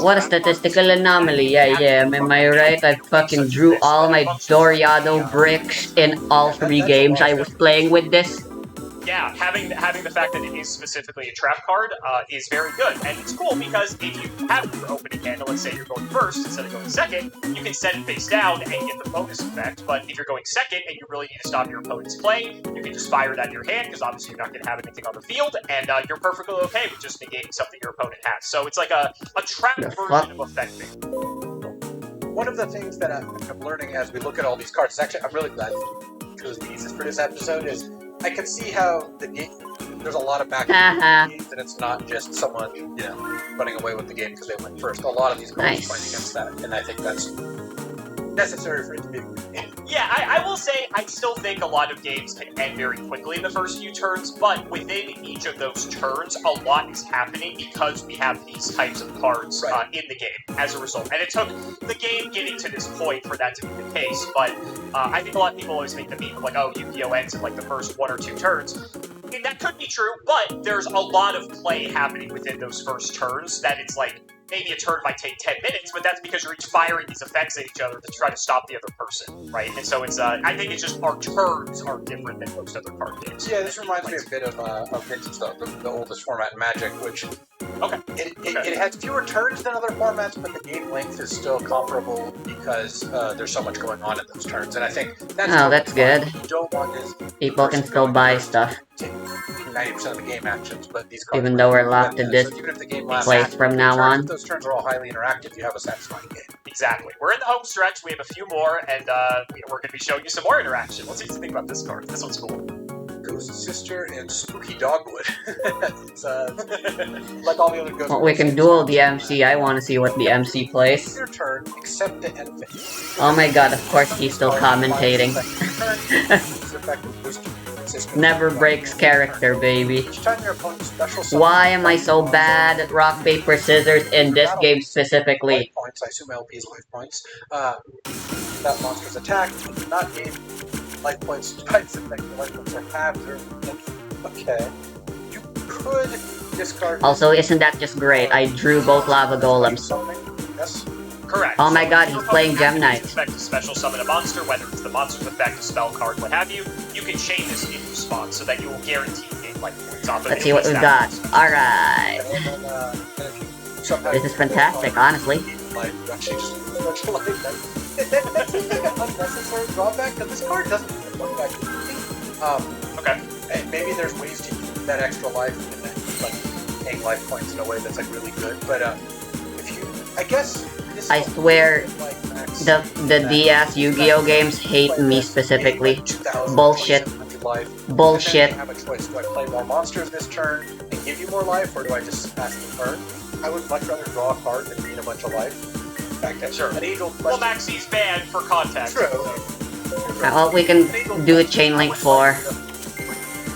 what a statistical anomaly. Yeah, am I right? I fucking drew all my Doriado bricks in all 3 games I was playing with this. Yeah, having the fact that it is specifically a trap card is very good, and it's cool because if you have your opening hand, let's say you're going first instead of going second, you can set it face down and get the bonus effect. But if you're going second and you really need to stop your opponent's play, you can just fire it out of your hand because obviously you're not going to have anything on the field, and you're perfectly okay with just negating something your opponent has. So it's like a trap version of effecting. One of the things that I'm learning as we look at all these cards, actually, I'm really glad you chose the easiest for this episode, is I can see how the game, there's a lot of back and forth, and it's not just someone, running away with the game because they went first. A lot of these cards fight against that, and I think that's necessary for it to be. Yeah, I will say I still think a lot of games can end very quickly in the first few turns, but within each of those turns, a lot is happening because we have these types of cards in the game as a result. And it took the game getting to this point for that to be the case, but I think a lot of people always make the meme of like, oh, Yu-Gi-Oh! Ends in like the first 1 or 2 turns. And that could be true, but there's a lot of play happening within those first turns that it's like, maybe a turn might take 10 minutes, but that's because you're each firing these effects at each other to try to stop the other person, right? And so it's, I think it's just our turns are different than most other card games. Yeah, this reminds me a bit of Vintage, the oldest format in Magic, which it has fewer turns than other formats, but the game length is still comparable because there's so much going on in those turns. And I think that's good. What you don't want is people can still buy stuff. 90% of the game actions, but these cards even though we're locked in this place from now on. Those turns are all highly interactive. You have a satisfying game. Exactly. We're in the home stretch. We have a few more, and we're going to be showing you some more interaction. Let's see what you think about this card. This one's cool. Ghost Sister and Spooky Dogwood. It's like all the other Ghost. Well, we can duel the MC. I want to see what the MC plays. Your turn, except the end phase. Oh my god! Of course he's still commentating. Never breaks character, baby. Why am I so bad at rock, paper, scissors in this game specifically? Points. I assume LP is life points. That monster's attack not gain life points twice effect. The life points are halved or okay. You could discard. Also, isn't that just great? I drew both lava golems. Yes. Correct. Oh my god, he's playing Gem Knight. Expect to special summon a monster, whether it's the monster's effect, a spell card, what have you. You can chain this in response so that you will guarantee gain life points off of it. Let's see what we've got. Alright. This is fantastic, honestly. That seems like an unnecessary drawback, because this card doesn't even look that good. Okay. And maybe there's ways to use that extra life and then like paying life points in a way that's like really good. But if you, I guess. I swear, the DS Yu-Gi-Oh games hate me specifically. Bullshit. Bullshit. I have a choice. Do I play more monsters this turn and give you more life, or do I just pass the turn? I would much rather draw a card than gain a bunch of life. Sure. Well, Maxi's banned for context. True. Well, we can do a chain link 4.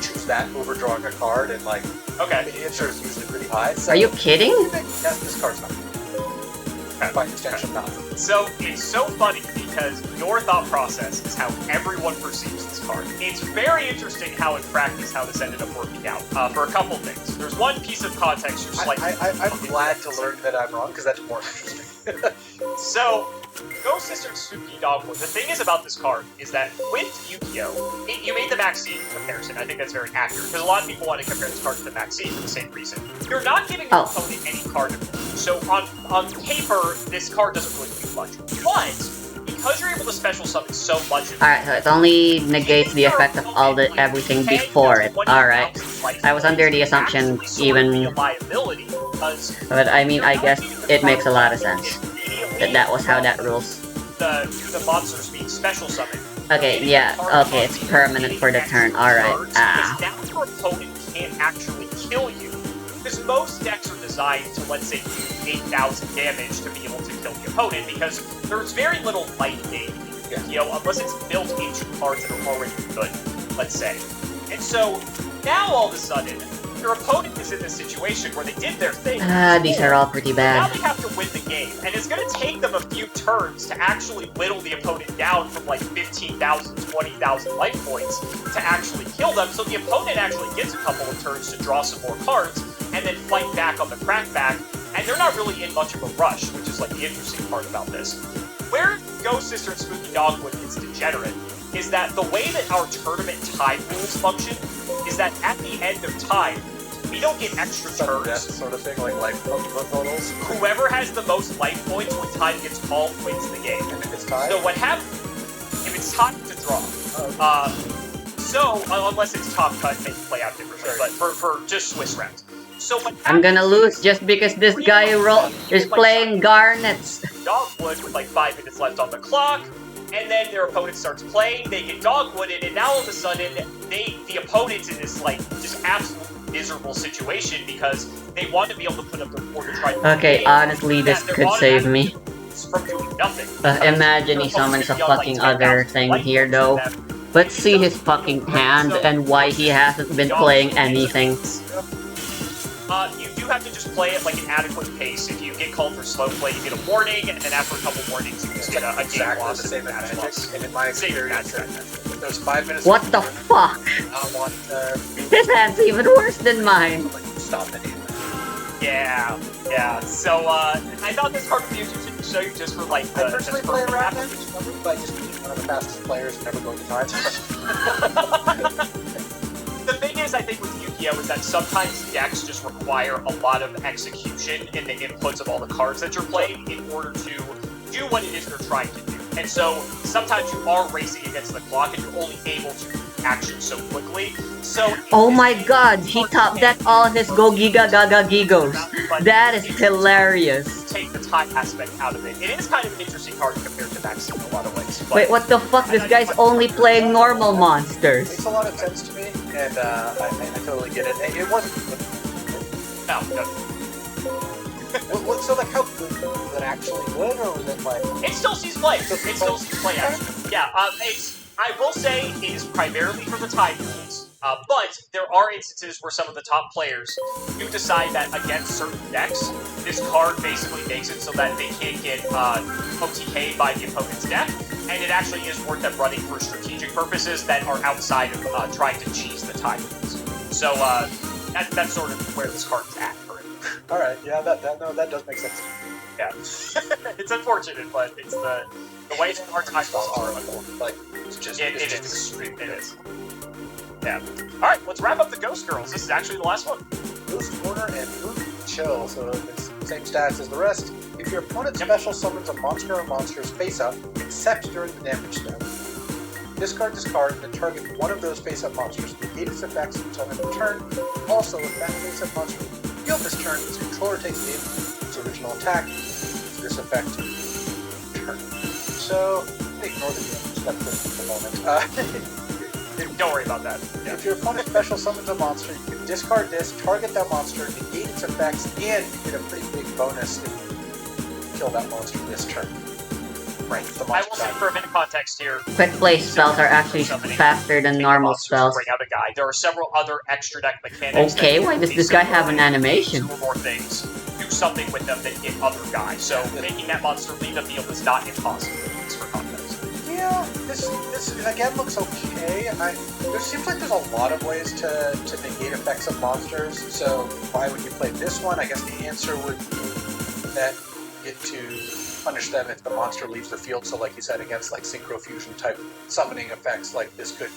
Choose that over drawing a card, and like, okay, the answer is usually pretty high. So are you kidding? Yes, this card's not. By extension, not. So it's so funny because your thought process is how everyone perceives this card. It's very interesting how in practice how this ended up working out for a couple things. There's one piece of context you're slightly. I'm glad to learn that I'm wrong because that's more interesting. So, Ghost Sister and Spooky Dogwood, the thing is about this card is that with Yu-Gi-Oh! You made the Maxine comparison. I think that's very accurate because a lot of people want to compare this card to the Maxine for the same reason. You're not giving your opponent any card. So on paper, this card doesn't really do much. But because you're able to special summon so much. Alright, so it only negates the effect of everything before it. Alright. I was under the assumption even... But I mean, I guess it makes a lot of sense. That was how that rules. The monsters being special summoned. Okay, yeah, okay, it's permanent for the turn, alright. Because now your opponent can't actually kill you. Because most decks are designed to, let's say, do 8,000 damage to be able to kill the opponent, because there's very little life gain, unless it's built into cards that are already good, let's say. And so, now all of a sudden, your opponent is in this situation where they did their thing. These are all pretty bad. Now they have to win the game, and it's going to take them a few turns to actually whittle the opponent down from like 15,000, 20,000 life points to actually kill them, so the opponent actually gets a couple of turns to draw some more cards, and then fight back on the crackback, and they're not really in much of a rush, which is like the interesting part about this. Where Ghost Sister and Spooky Dogwood is degenerate is that the way that our tournament time rules function is that at the end of time, we don't get extra turns. Death sort of thing, like life totals. Whoever has the most life points when time gets called wins the game. And if it's tied? So what happens if it's time to draw? So unless it's top cut, maybe play out differently. But for just Swiss rounds. So what I'm gonna lose just because this guy is playing Garnets. Dogwood with like 5 minutes left on the clock. And then their opponent starts playing, they get dogwooded, and now all of a sudden, the opponent's in this, like, just absolutely miserable situation because they want to be able to put up their board to try to okay, honestly, this could save me. From doing nothing. Imagine he summons a fucking other thing here, though. Let's see his fucking hand and why he hasn't been playing anything. You do have to just play at like an adequate pace. If you get called for slow play, you get a warning, and then after a couple warnings, you just get a game loss. The same as Magic, and in my experience, there's 5 minutes. What the fuck? I want His hand's even worse than mine. Stop it. Yeah. So I thought this card would be interesting to show you just for like the. I personally play around it by just being one of the fastest players and never going to time. The thing is, I think with Yu-Gi-Oh! Is that sometimes decks just require a lot of execution in the inputs of all the cards that you're playing in order to do what it is you're trying to do. And so, sometimes you are racing against the clock and you're only able to do action so quickly. So, oh my god, he top decked all his Go Giga Gaga Gigos. That is hilarious. Take the time aspect out of it. It is kind of an interesting card compared to Maxine in a lot of ways. Wait, what the fuck? This guy's only playing normal monsters. Makes a lot of sense to me, and I totally get it. It wasn't. No. So, like, how good was it actually good, or was it like? It still sees play. It still sees play, actually. Yeah, I will say it is primarily for the time rules. But there are instances where some of the top players do decide that against certain decks, this card basically makes it so that they can't get OTK'd by the opponent's deck, and it actually is worth them running for strategic purposes that are outside of trying to cheese the time rules. So that's sort of where this card is at currently. All right, yeah, that does make sense. Yeah, it's unfortunate, but it's the way that our time rules are. Like, it is. Yeah. Alright, let's wrap up the Ghost Girls. This is actually the last one. Boost Corner and Move Chill, so it's the same stats as the rest. If your opponent special summons a monster or monsters face up, except during the damage step, discard this card and then target one of those face up monsters. Negate its effects until end of turn. Also, if that face up monster healed this turn, its controller takes the its original attack. This effect turn. So, ignore the damage step for the moment. Don't worry about that. Yeah. If your opponent special summons a monster, you can discard this, target that monster, negate its effects, and you get a pretty big bonus if you kill that monster this turn. Right. I will say for a bit of context here. Quick play spells are actually faster than normal spells. Bring out a guy. There are several other extra deck mechanics. Okay, why does this guy have an animation? Two or more things. Do something with them that hit other guys. So making that monster leave the field is not impossible. For context. Yeah, this again looks okay. There seems like there's a lot of ways to negate effects of monsters, so why would you play this one? I guess the answer would be that you get to punish them if the monster leaves the field, so like you said, against like synchrofusion type summoning effects, like this could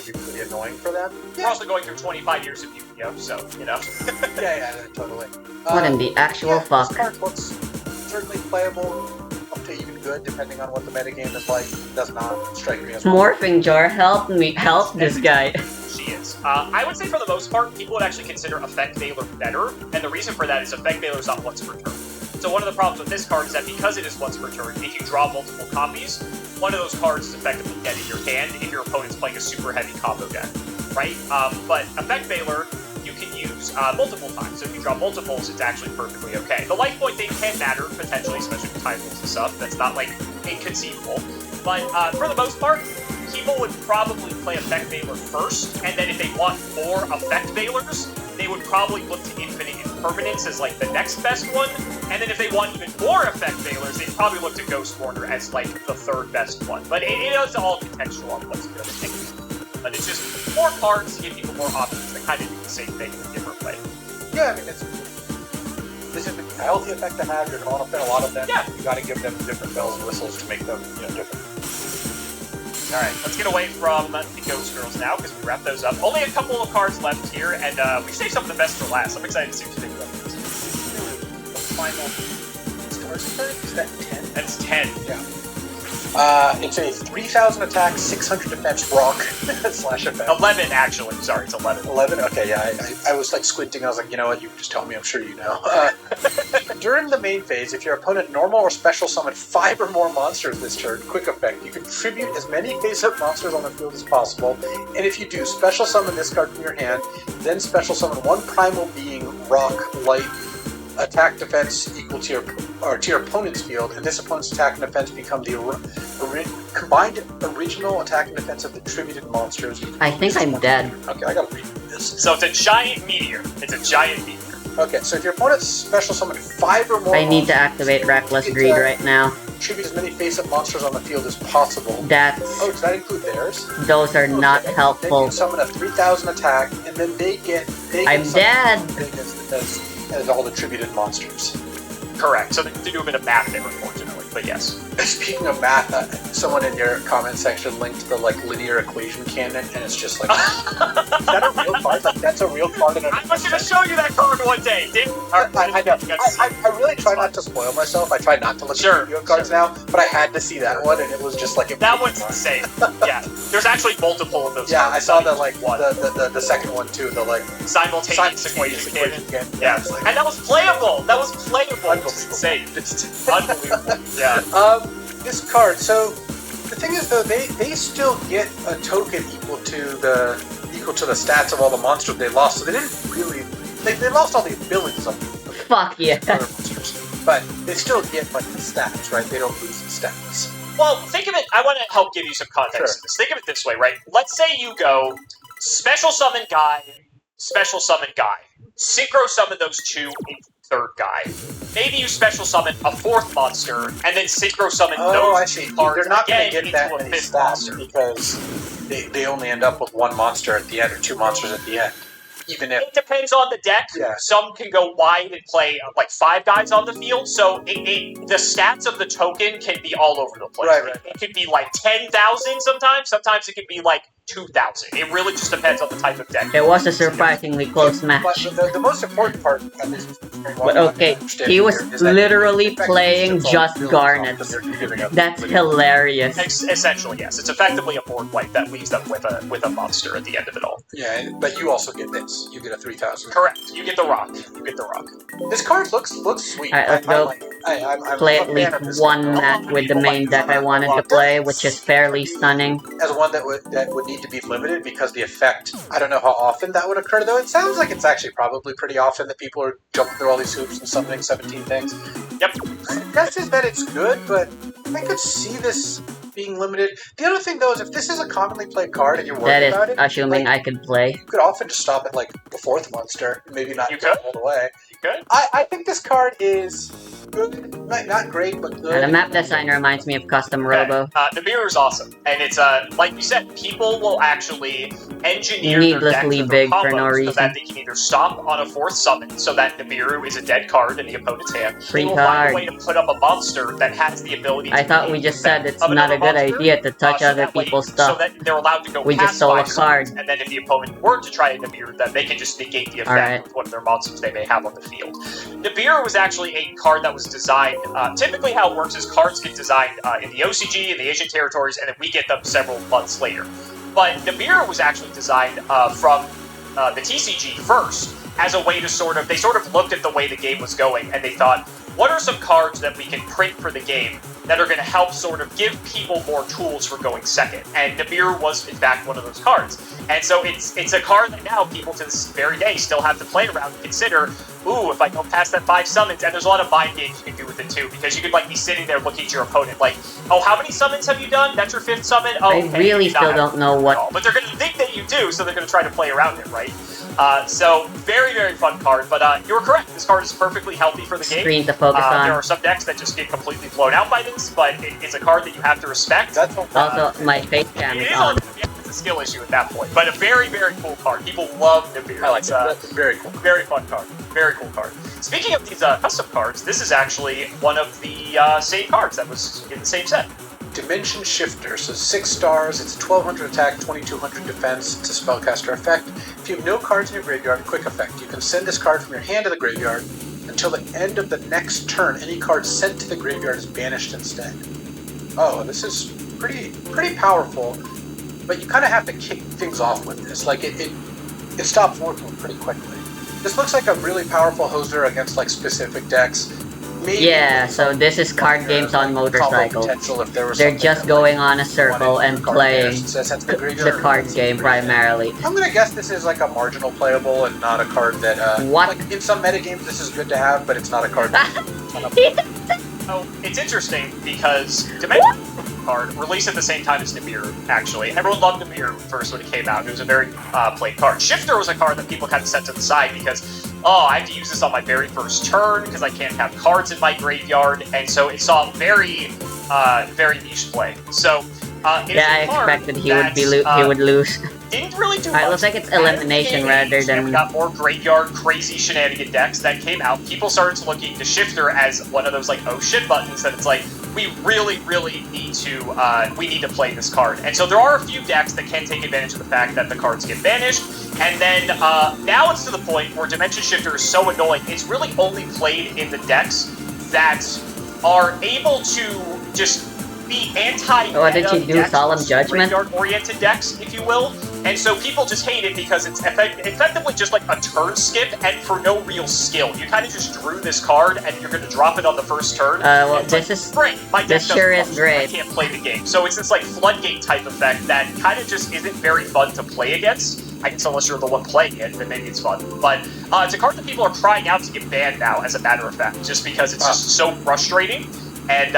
be pretty annoying for them. Yeah. We're also going through 25 years of Yu-Gi-Oh, so, you know. yeah, totally. What in the actual fuck? This card looks certainly playable up to even good depending on what the metagame is like. It does not strike me as Morphing Jar, help this guy. She is. I would say for the most part, people would actually consider Effect Veiler better, and the reason for that is Effect Veiler is not once per turn. So one of the problems with this card is that because it is once per turn, if you draw multiple copies, one of those cards is effectively dead in your hand if your opponent's playing a super heavy combo deck, right? But Effect Veiler, you can use multiple times. So if you draw multiples, it's actually perfectly okay. The life point thing can matter, potentially, especially with time rules and stuff. That's not, like, inconceivable. But for the most part, people would probably play Effect Veiler first, and then if they want more Effect Veilers, they would probably look to Infinite Impermanence as, like, the next best one. And then if they want even more Effect Veilers, they'd probably look to Ghost Warner as, like, the third best one. But it is all contextual on what's good. But it's just more cards to give people more options that kind of do the same thing in a different way. Yeah, I mean, this is a healthy effect to have. You're going to fit a lot of them. Yeah. You got to give them different bells and whistles to make them, different. Alright, let's get away from the Ghost Girls now, because we wrapped those up. Only a couple of cards left here, and we saved some of the best for last. I'm excited to see what you think about this. The final is that 10? That's 10. Yeah. It's a 3,000 attack, 600 defense rock slash effect. 11, actually. Sorry, it's 11. 11? Okay, yeah. I was like squinting. I was like, you know what? You just tell me. I'm sure you know. During the main phase, if your opponent normal or special summon 5 or more monsters this turn, quick effect, you can tribute as many face-up monsters on the field as possible. And if you do, special summon this card from your hand, then special summon one primal being, rock, light, attack defense equal to your opponent's field, and this opponent's attack and defense become the combined original attack and defense of the tributed monsters. I think I'm dead. Okay, I gotta read this. So it's a giant meteor. It's a giant meteor. Okay, so if your opponent's special summon 5 or more I need to activate Reckless Greed right now. Tribute as many face-up monsters on the field as possible. Oh, does that include theirs? Those are not helpful. Then you summon a 3,000 attack, and then they get I'm dead! As all the tributed monsters. Correct. So they do a bit of math there, unfortunately, but yes. Speaking of math, someone in your comment section linked the linear equation canon, and it's just like, is that a real card? Like, that's a real card. I was going to show you that card one day. I know. I really try not to spoil myself. I try not to look at Yu-Gi-Oh cards now, but I had to see that one, and it was just like that one's insane. Yeah, there's actually multiple of those. Yeah, I saw the second one too. The simultaneous equation canon. Yeah, and that was playable. That was playable. It's insane. It's unbelievable. Yeah. This card. So the thing is, though, they still get a token equal to the stats of all the monsters they lost. So they didn't really. They lost all the abilities of the Fuck yeah. other monsters, but they still get the stats, right? They don't lose the stats. Well, think of it. I want to help give you some context. Sure. To this. Think of it this way, right? Let's say you go special summon guy, synchro summon those two. Third guy. Maybe you special summon a fourth monster, and then synchro summon those two cards. They're not going to get that into a many fifth stats monster. Because they only end up with one monster at the end, or two monsters at the end. Even if it depends on the deck. Yeah. Some can go wide and play 5 guys on the field, so the stats of the token can be all over the place. Right. It could be 10,000 sometimes. Sometimes it could be 2,000. It really just depends on the type of deck. It was a surprisingly close match. But the most important part, at least, But okay, he was literally playing just Garnets. That's hilarious. Essentially, yes. It's effectively a board wipe that leaves them with a monster at the end of it all. Yeah, but you also get this. You get a 3,000. Correct. You get the rock. This card looks sweet. Alright, let's go I'm play a at fan of least this one card. match with the main deck I wanted to play, which is fairly stunning. As one that would need to be limited because the effect, I don't know how often that would occur, though it sounds like it's actually probably pretty often that people are jumping through all these hoops and summoning 17 things. Yep. My guess is that it's good, but I could see this being limited. The other thing, though, is if this is a commonly played card and you're worried about it, assuming I could play. You could often just stop at the 4th monster, maybe not go all the way. You could. I think this card is good, not great, but good. The map design reminds me of Custom Robo. The mirror is awesome, and it's like you said, people will actually engineer needlessly their big decks for no reason. so that they can either stop on a 4th summon, so that Nibiru is a dead card in the opponent's hand. Free they will card. find a way to put up a monster that has the ability. I thought we just said it's not a good idea to touch other people's stuff. So that they're allowed to go. We past just stole a 5 card. summons, and then if the opponent were to try to Nibiru them, they can just negate the effect with one of their monsters they may have on the field. Nibiru was actually a card that was designed. Typically, how it works is cards get designed in the OCG, in the Asian territories, and then we get them several months later. But Nibiru was actually designed from the TCG first as a way to they sort of looked at the way the game was going, and they thought, what are some cards that we can print for the game that are going to help sort of give people more tools for going second? And Nibiru was, in fact, one of those cards. And so it's a card that now people to this very day still have to play around and consider, ooh, if I go past that 5 summons, and there's a lot of mind games you can do with it too, because you could like be sitting there looking at your opponent like, oh, how many summons have you done? That's your 5th summon? Oh, I really still don't know what... But they're going to think that you do, so they're going to try to play around it, right? So, very, very fun card, but you were correct. This card is perfectly healthy for the game. Screen to focus on. There are some decks that just get completely blown out by this, but it's a card that you have to respect. That's also, my face cam is on. It's a skill issue at that point, but a very, very cool card. People love Nibiru. I like it. That's very cool. Very fun card. Very cool card. Speaking of these custom cards, this is actually one of the same cards that was in the same set. Dimension Shifter, so 6 stars, it's 1200 attack, 2200 defense, it's a spellcaster effect. If you have no cards in your graveyard, quick effect. You can send this card from your hand to the graveyard. Until the end of the next turn, any card sent to the graveyard is banished instead. Oh, this is pretty powerful, but you kind of have to kick things off with this. Like, it stops working pretty quickly. This looks like a really powerful hoser against, like, specific decks. Maybe yeah, so this is card games on motorcycles. They're just going on a circle and playing the card game primarily. I'm gonna guess this is like a marginal playable and not a card that, what? Like in some metagames this is good to have, but it's not a card. Oh, it's interesting because Dimension card released at the same time as Nibiru, actually. Everyone loved Nibiru first when it came out. It was a very played card. Shifter was a card that people kind of set to the side because, oh, I have to use this on my very first turn because I can't have cards in my graveyard, and so it saw very, very niche play. So, yeah, I expected he would lose. Didn't really do much. It looks like it's elimination rather than... We got more graveyard crazy shenanigan decks that came out. People started looking to Shifter as one of those like oh shit buttons that it's like, we really, really need to play this card. And so there are a few decks that can take advantage of the fact that the cards get banished. And then now it's to the point where Dimension Shifter is so annoying, it's really only played in the decks that are able to just be anti-meta what did you do, decks, Solemn Judgment? Graveyard-oriented decks, if you will. And so people just hate it because it's effectively just like a turn skip and for no real skill. You kind of just drew this card and you're going to drop it on the first turn. Well, this is great. My deck this sure is great. I can't play the game. So it's this like floodgate type effect that kind of just isn't very fun to play against. I guess unless you're the one playing it, then maybe it's fun. But it's a card that people are crying out to get banned now, as a matter of fact, just because it's just so frustrating. And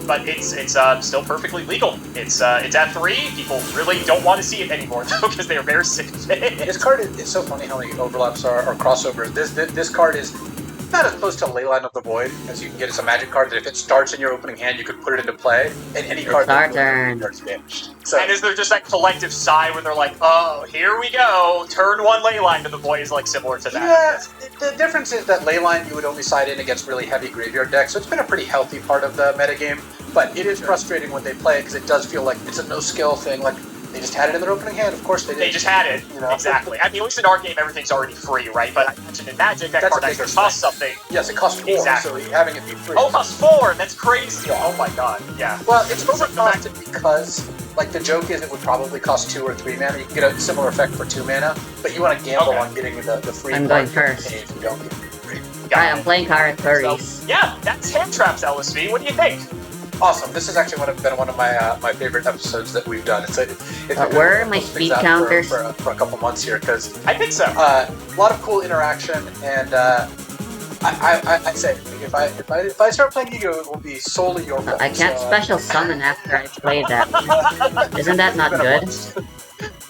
but it's still perfectly legal. It's at 3. People really don't want to see it anymore though because they are very sick of it. This card is so funny how many overlaps are or crossovers. This card is not as close to Leyline of the Void as you can get. It's a magic card that if it starts in your opening hand, you could put it into play, and any card that's banished. So, and is there just that collective sigh when they're like, oh, here we go, turn 1 Leyline of the Void is like similar to that? Yeah, the difference is that Leyline you would only side in against really heavy graveyard decks, so it's been a pretty healthy part of the metagame, but it is frustrating when they play it because it does feel like it's a no-skill thing, like they just had it in their opening hand, of course they did. They just had it, you know? Exactly. I mean, at least in our game, everything's already free, right? But I mentioned in Magic, that card actually costs something. Yes, it costs 4, exactly. So having it be free. Oh, it costs 4! That's crazy! Yeah. Oh my god, yeah. Well, it's overcosted because, like, the joke is it would probably cost 2 or 3 mana. You can get a similar effect for 2 mana, but you want to gamble on getting the free. I'm going first. If you don't get it free. Alright, I'm playing Karakuris. So, yeah, that's Hand Traps, LSV. What do you think? Awesome. This has actually been one of my my favorite episodes that we've done. It's where are my speed counters? For a couple months here, because I think so. A lot of cool interaction, and I say if I start playing Yu-Gi-Oh, it will be solely your fault. I can't special summon after I play that. Isn't that not good?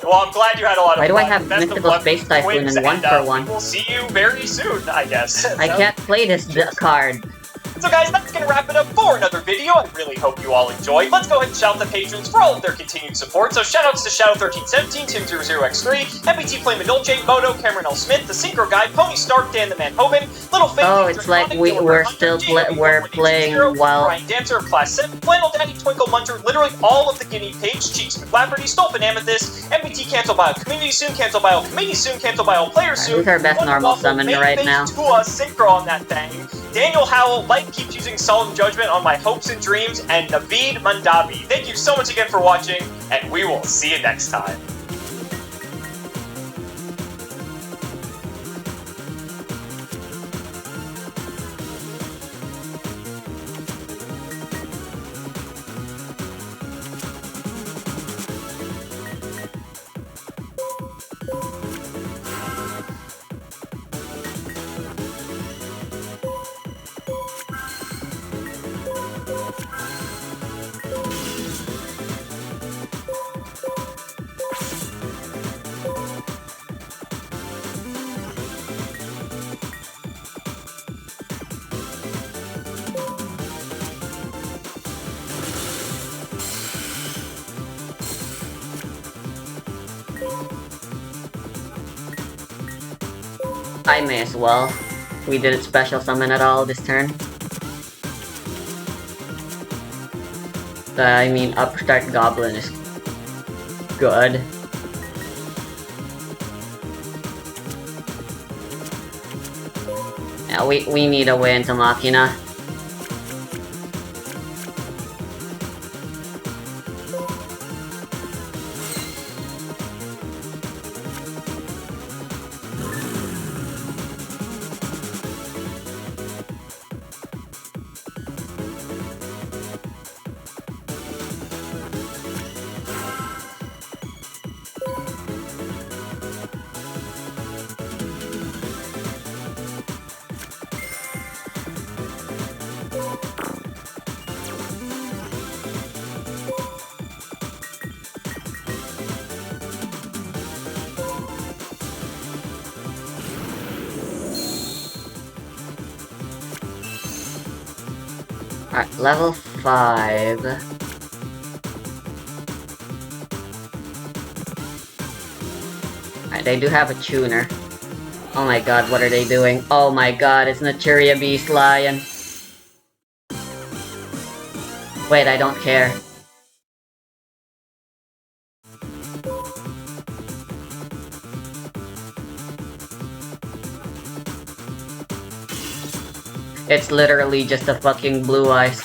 Well, I'm glad you had a lot of fun. Why do I have Mystical Space Typhoon and 1-for-1? We'll see you very soon, I guess. I can't play this card. So guys, that's going to wrap it up for another video. I really hope you all enjoyed. Let's go ahead and shout out the patrons for all of their continued support. So shoutouts to Shadow1317, Tim00x3, MBT Flame Indulgent, Moto, Cameron L. Smith, The Synchro Guy, Pony Stark, Dan the Man Hoban, Little Faith. Oh, it's like we're still playing while Brian Dancer of Class 7, Flannel Daddy, Twinkle Muncher, literally all of the Guinea Pigs, Cheeks McLafferty, Stolpen Amethyst, MBT Cancel Bio Community soon, Cancel Bio Committee soon, Cancel Bio Player soon. Who's our best normal summoner right now? To Synchro on that thing. Daniel Howell, Life Keeps Using Solemn Judgment on My Hopes and Dreams, and Naveed Mandabi. Thank you so much again for watching, and we will see you next time. I may as well. We didn't special summon at all this turn. I mean, Upstart Goblin is good. Yeah, we need a way into Machina. Alright, level 5. Alright, they do have a tuner. Oh my god, what are they doing? Oh my god, it's Naturia Beast Lion. Wait, I don't care. It's literally just a fucking Blue Eyes.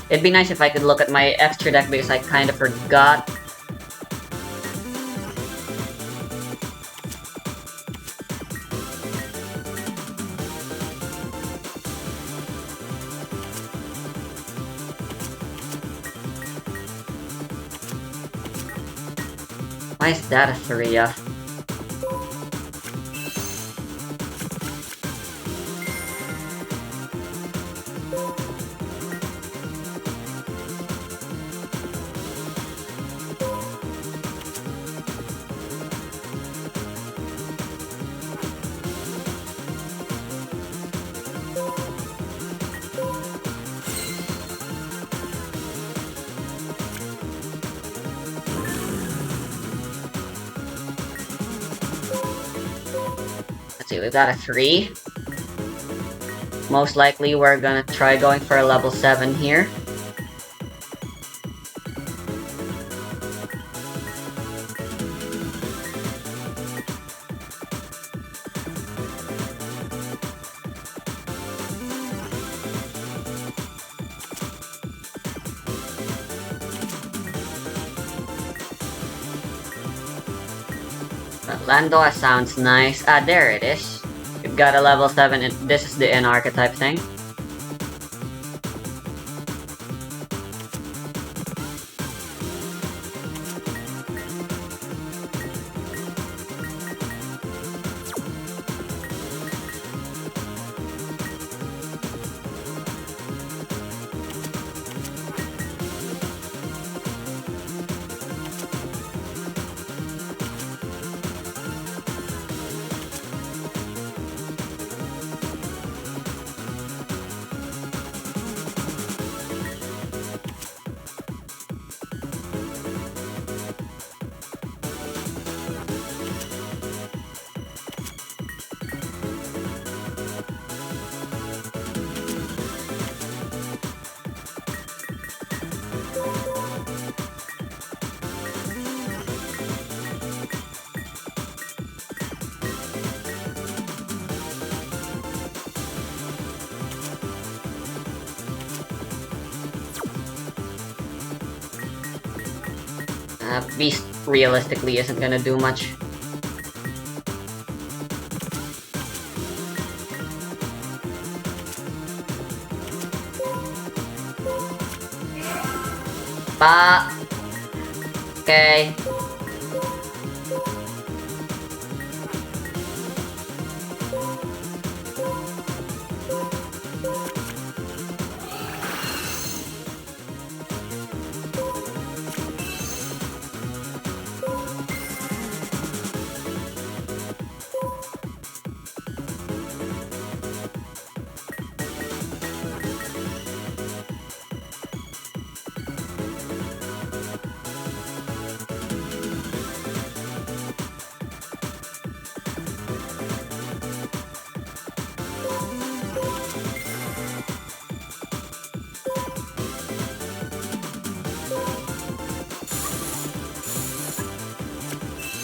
It'd be nice if I could look at my extra deck because I kind of forgot. Why is that a 3? Let's see, we've got a 3. Most likely we're gonna try going for a level 7 here. Landoa sounds nice. Ah, there it is. We've got a level 7, and this is the N archetype thing. Beast realistically isn't gonna do much. Pa! Okay.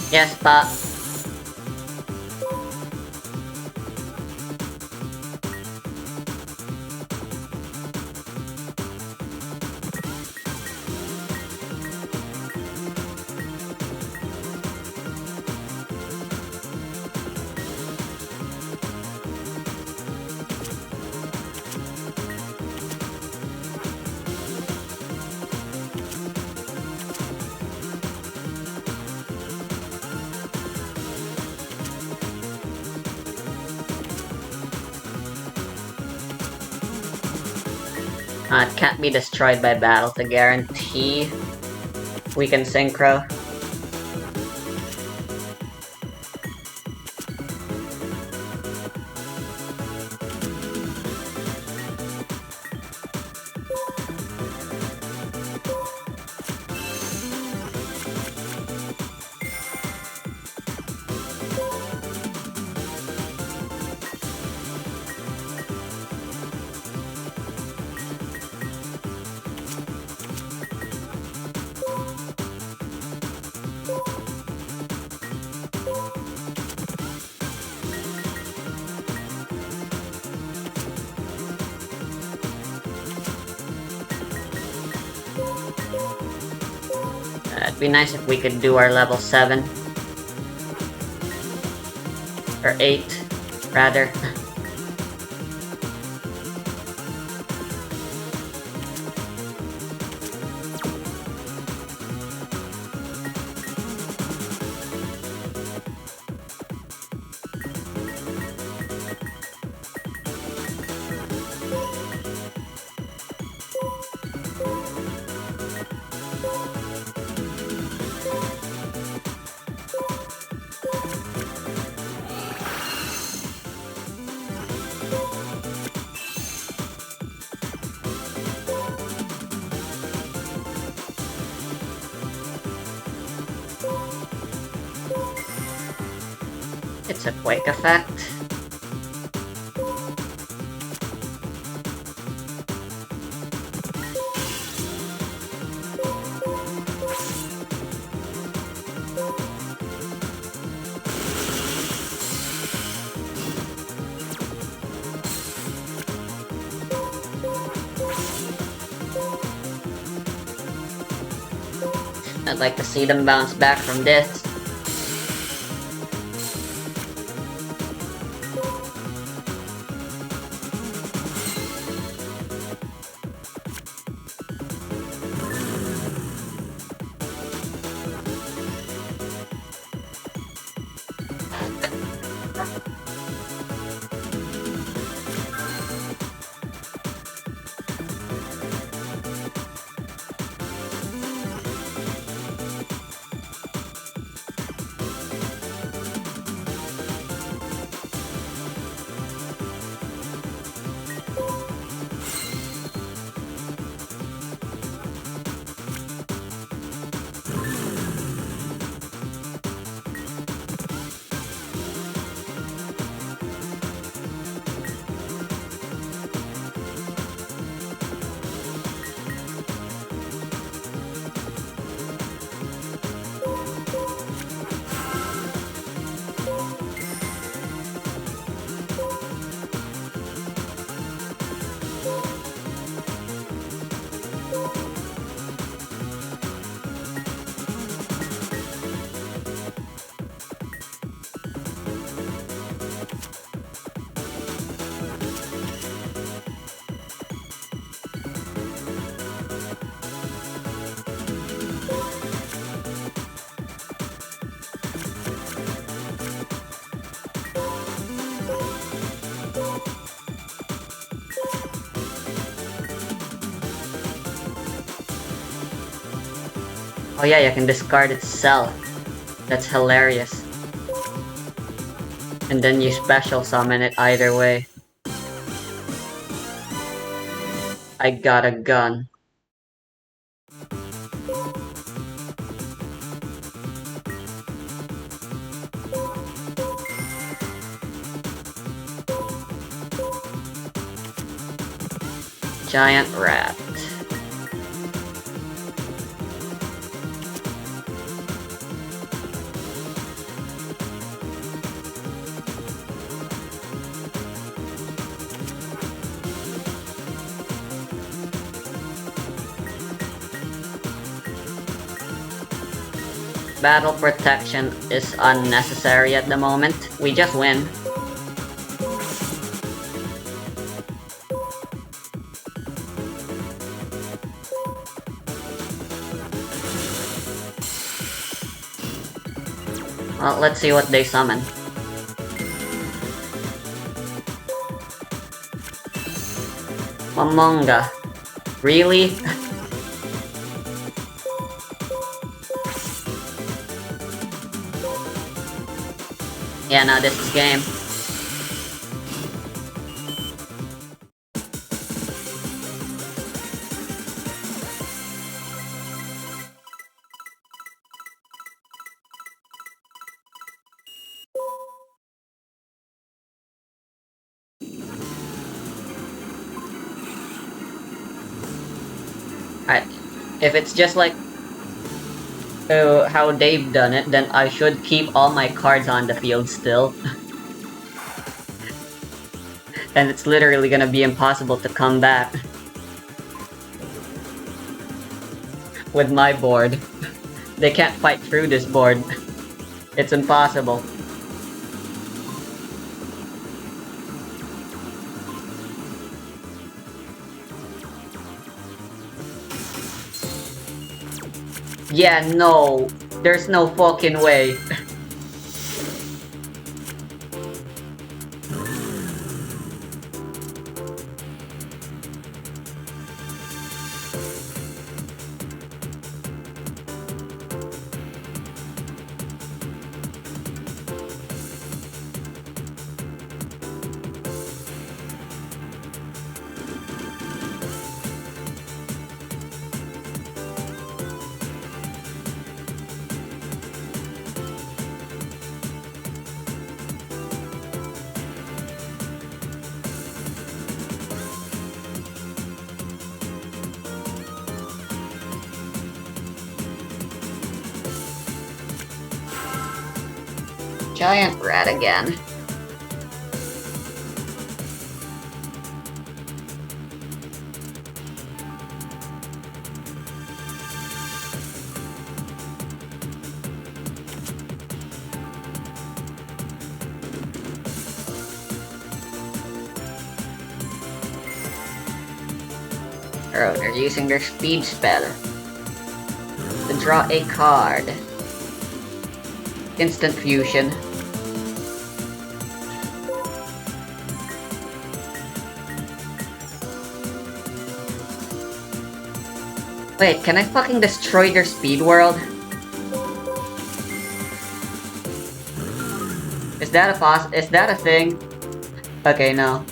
Yes, pa. It can't be destroyed by battle to guarantee we can synchro. It'd be nice if we could do our level 7. Or 8, rather. It's a quake effect. I'd like to see them bounce back from this. Oh yeah, you can discard itself. That's hilarious. And then you special summon it either way. I got a gun. Giant rat. Battle protection is unnecessary at the moment. We just win. Well, let's see what they summon. Momonga. Really? Yeah, no, this is game. Alright, if it's just like how they've done it, then I should keep all my cards on the field still. And it's literally gonna be impossible to come back with my board. They can't fight through this board. It's impossible. Yeah, no. There's no fucking way. Giant rat again. Oh, they're using their speed spell to draw a card. Instant fusion. Wait, can I fucking destroy their speed world? Is that a thing? Okay, no.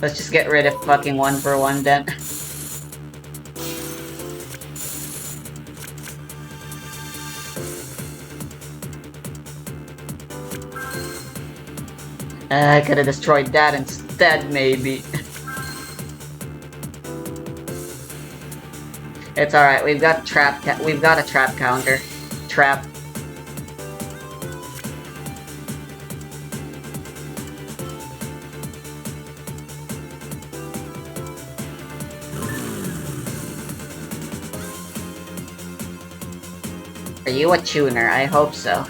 Let's just get rid of fucking 1-for-1 then. I could have destroyed that instead, maybe. It's alright, we've got a trap counter. Trap. Are you a tuner? I hope so.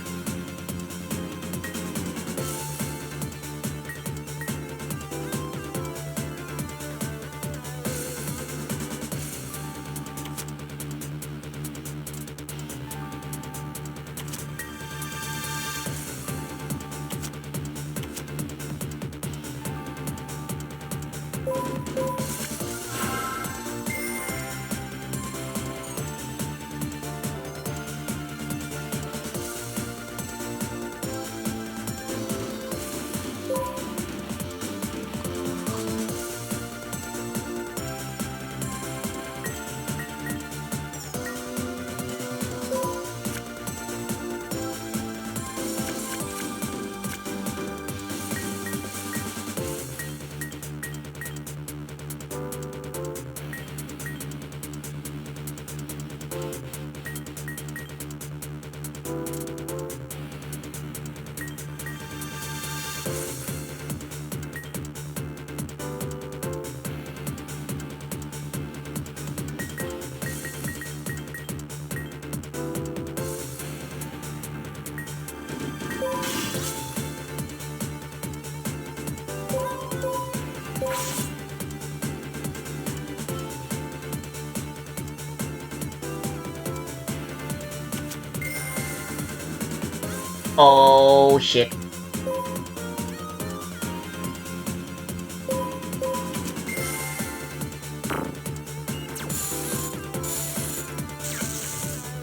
Oh shit.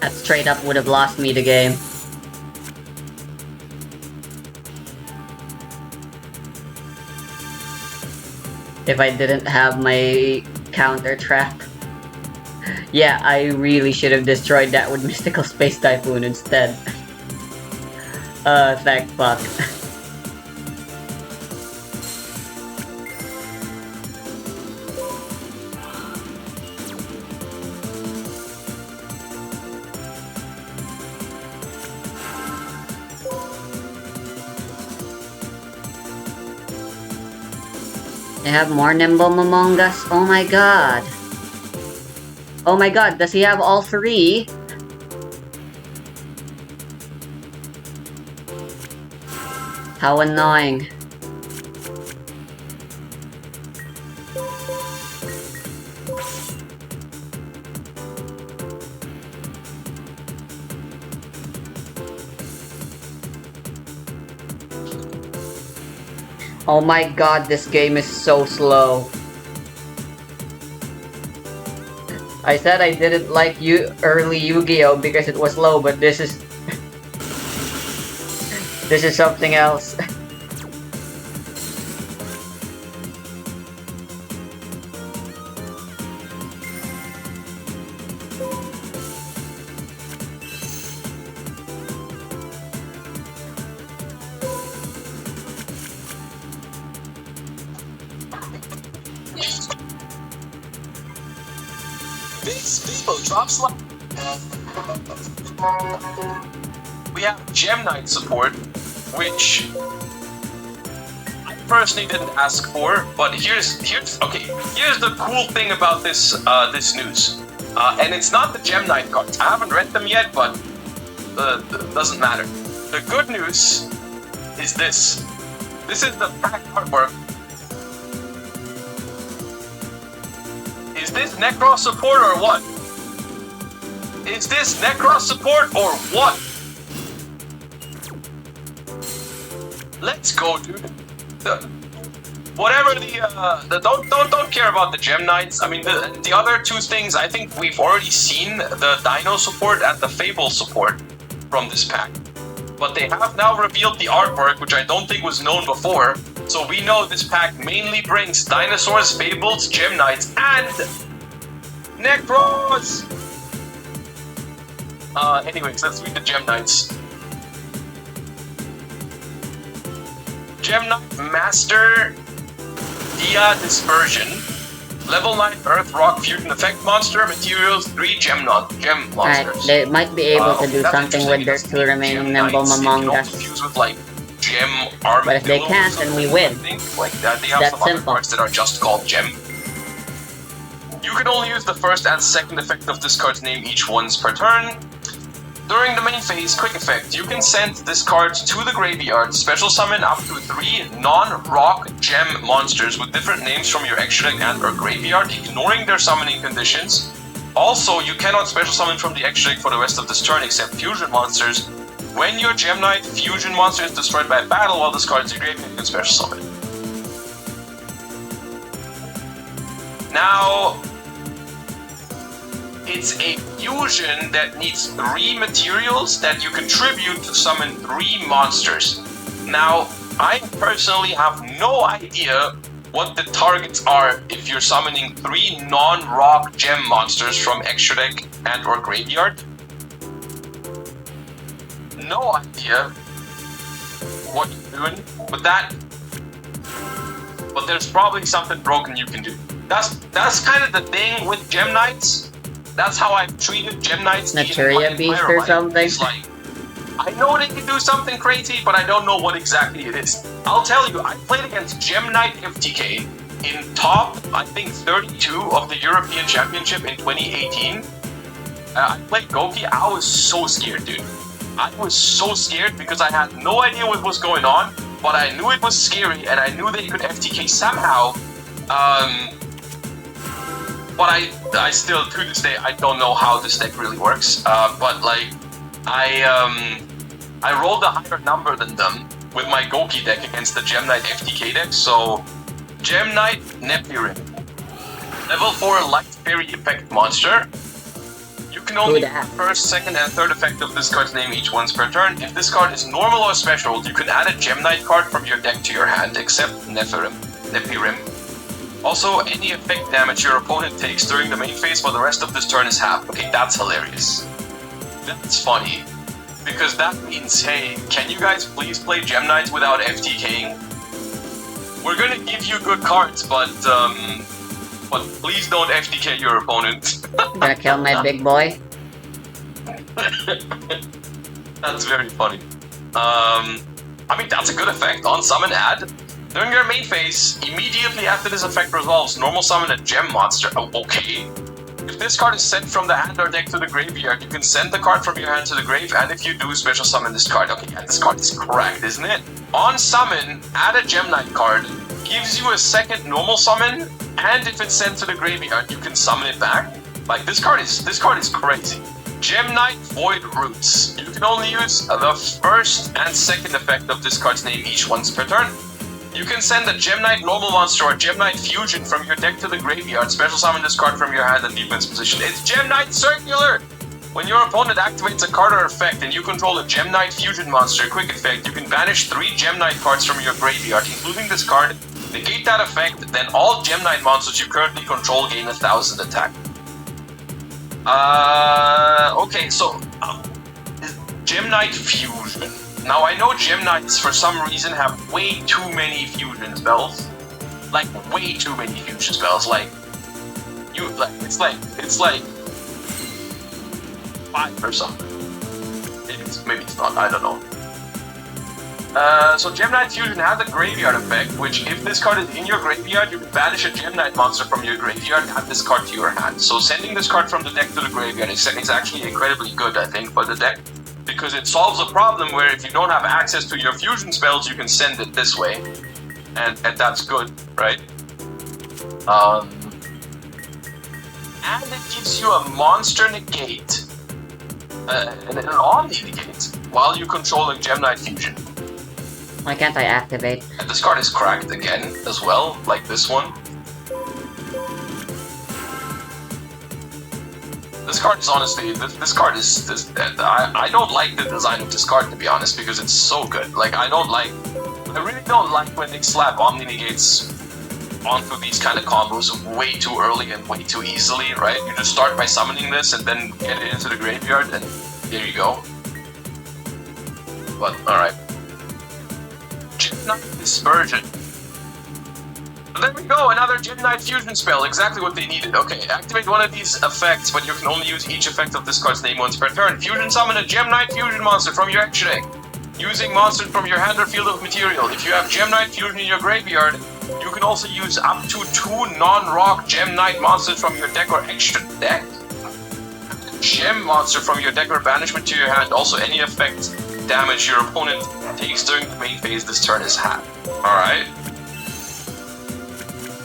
That straight up would have lost me the game. If I didn't have my counter trap. Yeah, I really should have destroyed that with Mystical Space Typhoon instead. Thank fuck. They have more Nimble among us? Oh my god. Oh my god, does he have all three? How annoying. Oh my god, this game is so slow. I said I didn't like early Yu-Gi-Oh because it was slow, but this is... this is something else. This people drops like... We have Gem Knight support, which I personally didn't ask for, but here's the cool thing about this this news. And it's not the Gem Knight cards. I haven't read them yet, but doesn't matter. The good news is this. This is the pack artwork. Is this Necros support or what? Is this Necros support or what? Let's go, dude. Whatever the don't care about the Gem Knights. I mean the other two things. I think we've already seen the Dino support and the Fable support from this pack, but they have now revealed the artwork, which I don't think was known before. So we know this pack mainly brings Dinosaurs, Fables, Gem Knights, and Necros! Anyways, let's read the Gem Knights. Gem Knight Master Dia Dispersion. Level 9 Earth Rock Fusion Effect Monster. Materials 3 gem monsters. Alright, they might be able to do something with their two remaining Nimble among us. With, like, gem armor, but if they can't, then we win. Like that, they have That's some other simple. cards that are just called gem. You can only use the first and second effect of this card's name each once per turn. During the main phase, quick effect, you can send this card to the graveyard, special summon up to 3 non-rock gem monsters with different names from your extra deck and or graveyard, ignoring their summoning conditions. Also, you cannot special summon from the extra deck for the rest of this turn except fusion monsters. When your Gem Knight fusion monster is destroyed by battle while this card is in your graveyard, you can special summon it. Now, it's a fusion that needs 3 materials that you contribute to summon 3 monsters. Now, I personally have no idea what the targets are if you're summoning 3 non-rock gem monsters from extra deck and or graveyard. No idea what you're doing with that, but there's probably something broken you can do. That's kind of the thing with Gem Knights. That's how I've treated Gem Knights. Materia Beast or something? It's like, I know they can do something crazy, but I don't know what exactly it is. I'll tell you, I played against Gem Knight FTK in top, I think, 32 of the European Championship in 2018. I played Goki. I was so scared, dude. I was so scared because I had no idea what was going on, but I knew it was scary and I knew they could FTK somehow. But I still, to this day, I don't know how this deck really works. But like, I rolled a higher number than them with my Goki deck against the Gem Knight FTK deck, so Gem Knight Nepirim. Level 4 Light Fairy Effect monster. You can only use first, second, and third effect of this card's name each once per turn. If this card is normal or special, you can add a Gem Knight card from your deck to your hand, except Nepirim. Also, any effect damage your opponent takes during the main phase for the rest of this turn is half. Okay, that's hilarious. That's funny. Because that means, hey, can you guys please play Gem Knights without FTKing? We're gonna give you good cards, but please don't FTK your opponent. Gonna kill my big boy. That's very funny. I mean, that's a good effect. On summon add. During your main phase, immediately after this effect resolves, normal summon a gem monster. Oh, okay. If this card is sent from the hand or deck to the graveyard, you can send the card from your hand to the grave, and if you do, special summon this card. Okay, yeah, this card is correct, isn't it? On summon, add a Gem Knight card. Gives you a second normal summon, and if it's sent to the graveyard, you can summon it back. Like, this card is crazy. Gem Knight Void Roots. You can only use the first and second effect of this card's name each once per turn. You can send a Gem Knight normal monster or Gem Knight fusion from your deck to the graveyard, special summon this card from your hand and defense position. It's Gem Knight Circular! When your opponent activates a card or effect and you control a Gem Knight fusion monster quick effect, you can banish 3 Gem Knight cards from your graveyard, including this card, negate that effect, then all Gem Knight monsters you currently control gain 1000 attack. Okay, so Gem Knight fusion. Now, I know Gem Knights, for some reason, have way too many fusion spells. Like, way too many fusion spells. Like, it's like 5 or something. Maybe it's not, I don't know. So Gem Knight Fusion has a graveyard effect, which if this card is in your graveyard, you can banish a Gem Knight monster from your graveyard and add this card to your hand. So sending this card from the deck to the graveyard is actually incredibly good, I think, for the deck. Because it solves a problem where if you don't have access to your fusion spells, you can send it this way. And that's good, right? And it gives you a monster negate, and an Omni negate, while you control a Gem Knight fusion. Why can't I activate? And this card is cracked again, as well, like this one. This card is honestly, this card is, I don't like the design of this card, to be honest, because it's so good. Like, I really don't like when they slap Omni Negates onto these kind of combos way too early and way too easily, right? You just start by summoning this and then get it into the graveyard, and there you go. But, alright. Gem Knight Dispersion. There we go, another Gem Knight fusion spell, exactly what they needed. Okay, activate one of these effects, but you can only use each effect of this card's name once per turn. Fusion summon a Gem Knight fusion monster from your action deck, using monsters from your hand or field of material. If you have Gem Knight fusion in your graveyard, you can also use up to 2 non-rock Gem Knight monsters from your deck or extra deck. Gem monster from your deck or banishment to your hand. Also, any effect damage your opponent takes during the main phase this turn is half. Alright.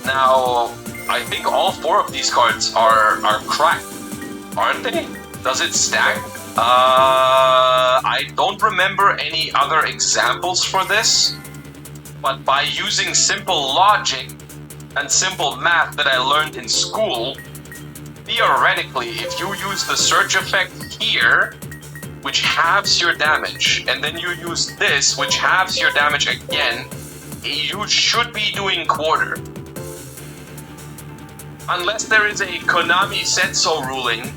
Now, I think all 4 of these cards are cracked, aren't they? Does it stack? I don't remember any other examples for this, but by using simple logic and simple math that I learned in school, theoretically, if you use the search effect here, which halves your damage, and then you use this, which halves your damage again, you should be doing quarter. Unless there is a Konami Setso ruling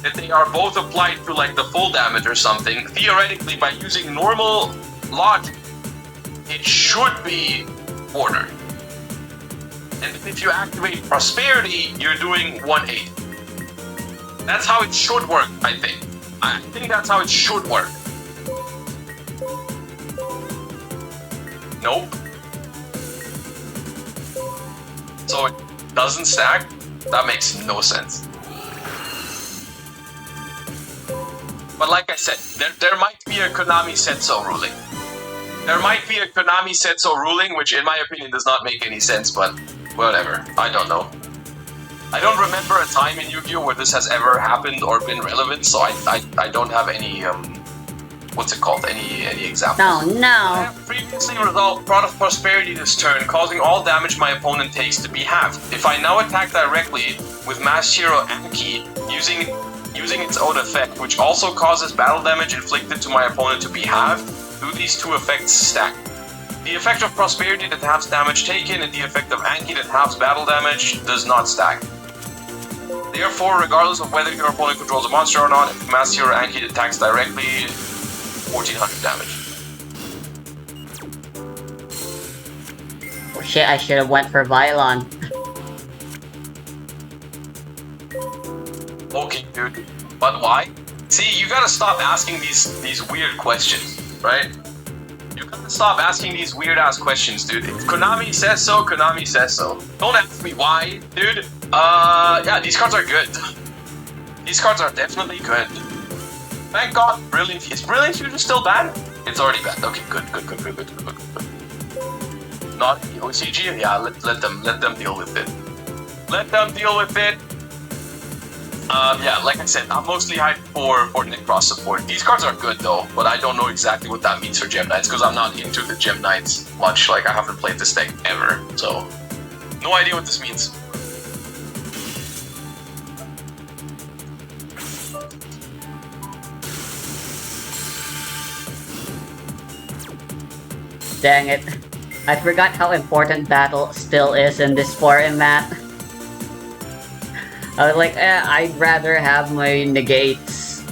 that they are both applied to like the full damage or something, theoretically by using normal logic, it should be quarter. And if you activate Prosperity, you're doing 1/8. That's how it should work, I think. I think that's how it should work. Nope. So it doesn't stack? That makes no sense. But like I said, there might be a Konami Setso ruling. There might be a Konami Setso ruling, which in my opinion does not make any sense, but whatever. I don't know. I don't remember a time in Yu-Gi-Oh! Where this has ever happened or been relevant, so I don't have any what's it called? Any examples? No, I no. have previously resolved Prod of Prosperity this turn, causing all damage my opponent takes to be halved. If I now attack directly with Mass Hero Anki, using its own effect, which also causes battle damage inflicted to my opponent to be halved, do these two effects stack? The effect of Prosperity that halves damage taken and the effect of Anki that halves battle damage does not stack. Therefore, regardless of whether your opponent controls a monster or not, if Mass Hero Anki attacks directly, 1400 damage. Oh shit, I should have went for Vylon. Okay, dude. But why? See, you gotta stop asking these weird questions, right? You gotta stop asking these weird-ass questions, dude. If Konami says so, Konami says so. Don't ask me why, dude. Yeah, these cards are good. These cards are definitely good. Thank God, Brilliant. Is Brilliant Fusion still banned? It's already banned. Okay, good. Not the OCG? Yeah, let them deal with it. Let them deal with it. Yeah, like I said, I'm mostly hyped for Necross support. These cards are good though, but I don't know exactly what that means for Gem Knights because I'm not into the Gem Knights much. Like, I haven't played this deck ever, so no idea what this means. Dang it. I forgot how important battle still is in this format. I was like, I'd rather have my negates.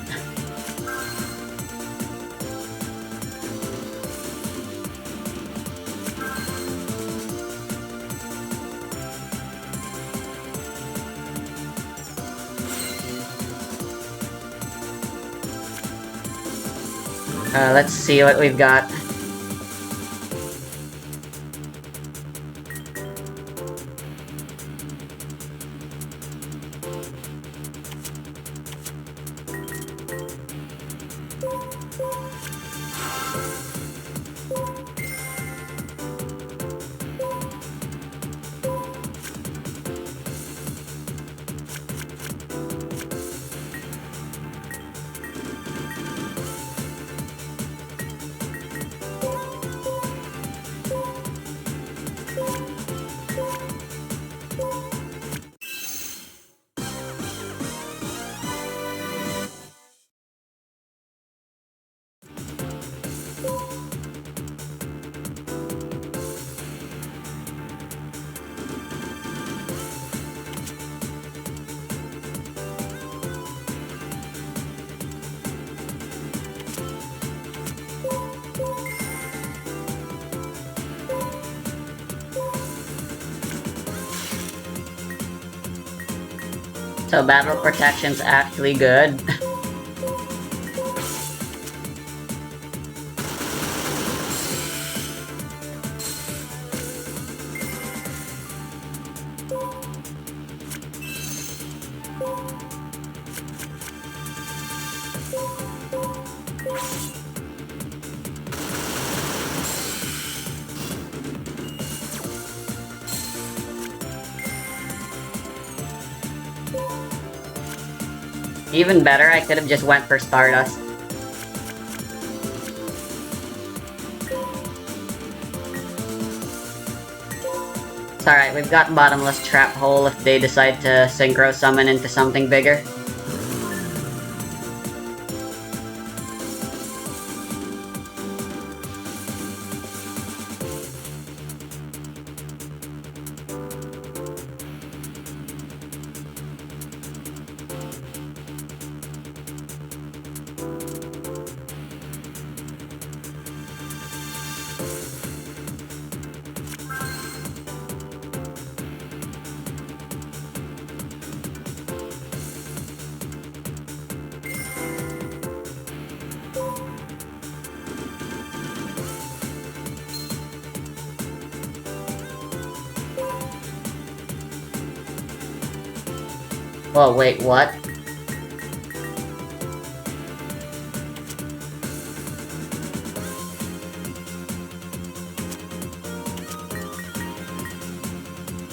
Let's see what we've got. So battle protection's actually good. Even better, I could have just went for Stardust. It's alright, we've got Bottomless Trap Hole if they decide to Synchro Summon into something bigger. Whoa, wait, what?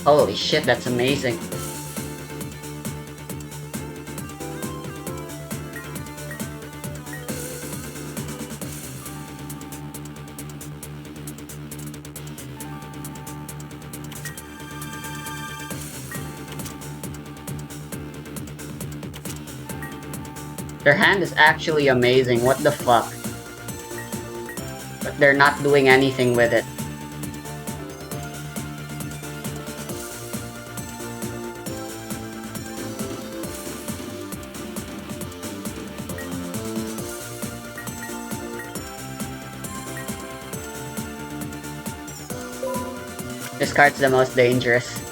Holy shit, that's amazing. Their hand is actually amazing, what the fuck? But they're not doing anything with it. This card's the most dangerous.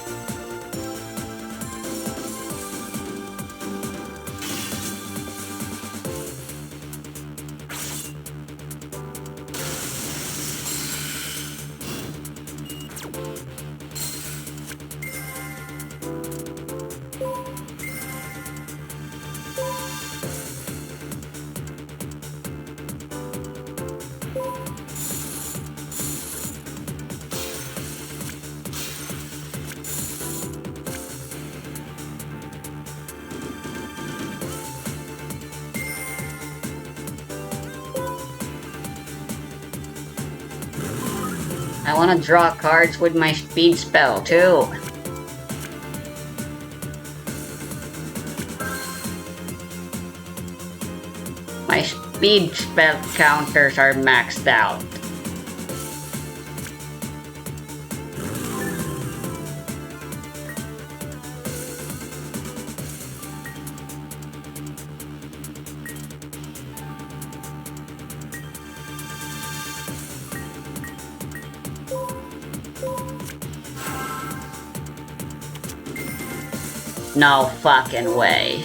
I wanna draw cards with my speed spell, too. My speed spell counters are maxed out. No fucking way.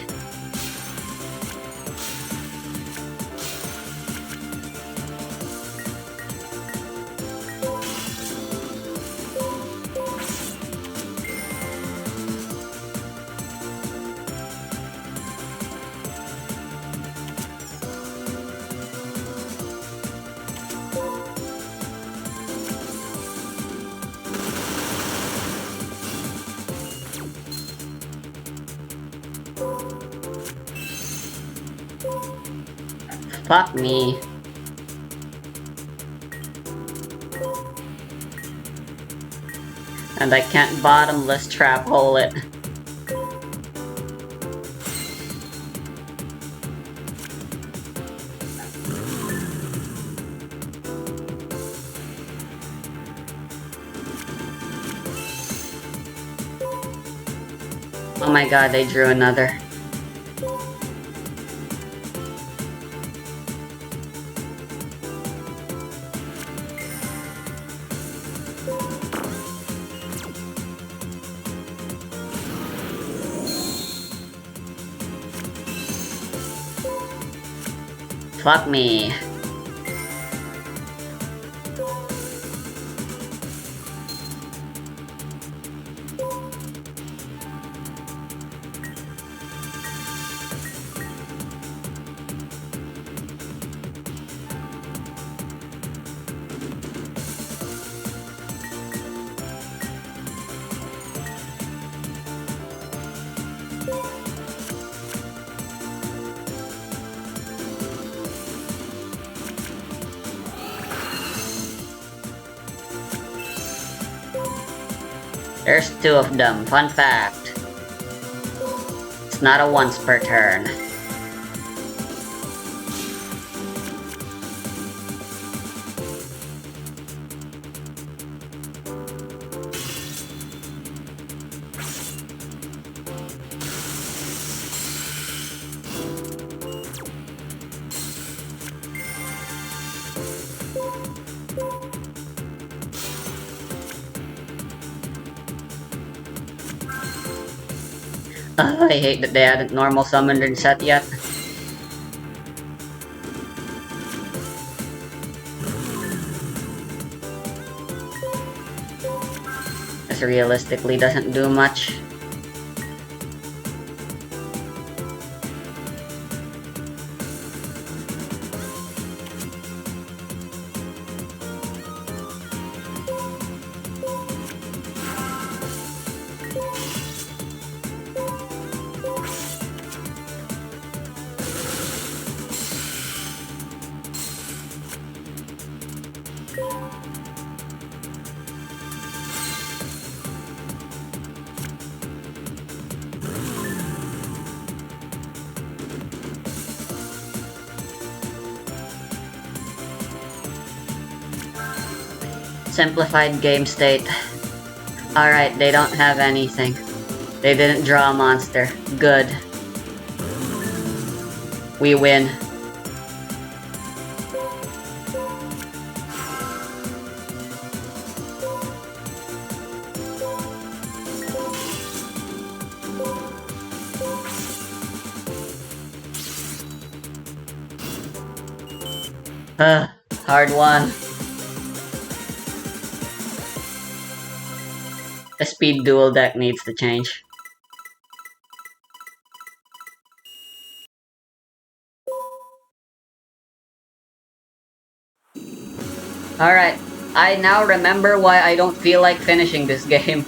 Fuck me. And I can't bottomless trap hole it. Oh my god, they drew another. Fuck me. There's two of them. Fun fact. It's not a once per turn. I hate that they hadn't normal summoned in set yet. This realistically doesn't do much. Simplified game state. Alright, they don't have anything. They didn't draw a monster. Good. We win. Hard one. The speed duel deck needs to change. Alright, I now remember why I don't feel like finishing this game.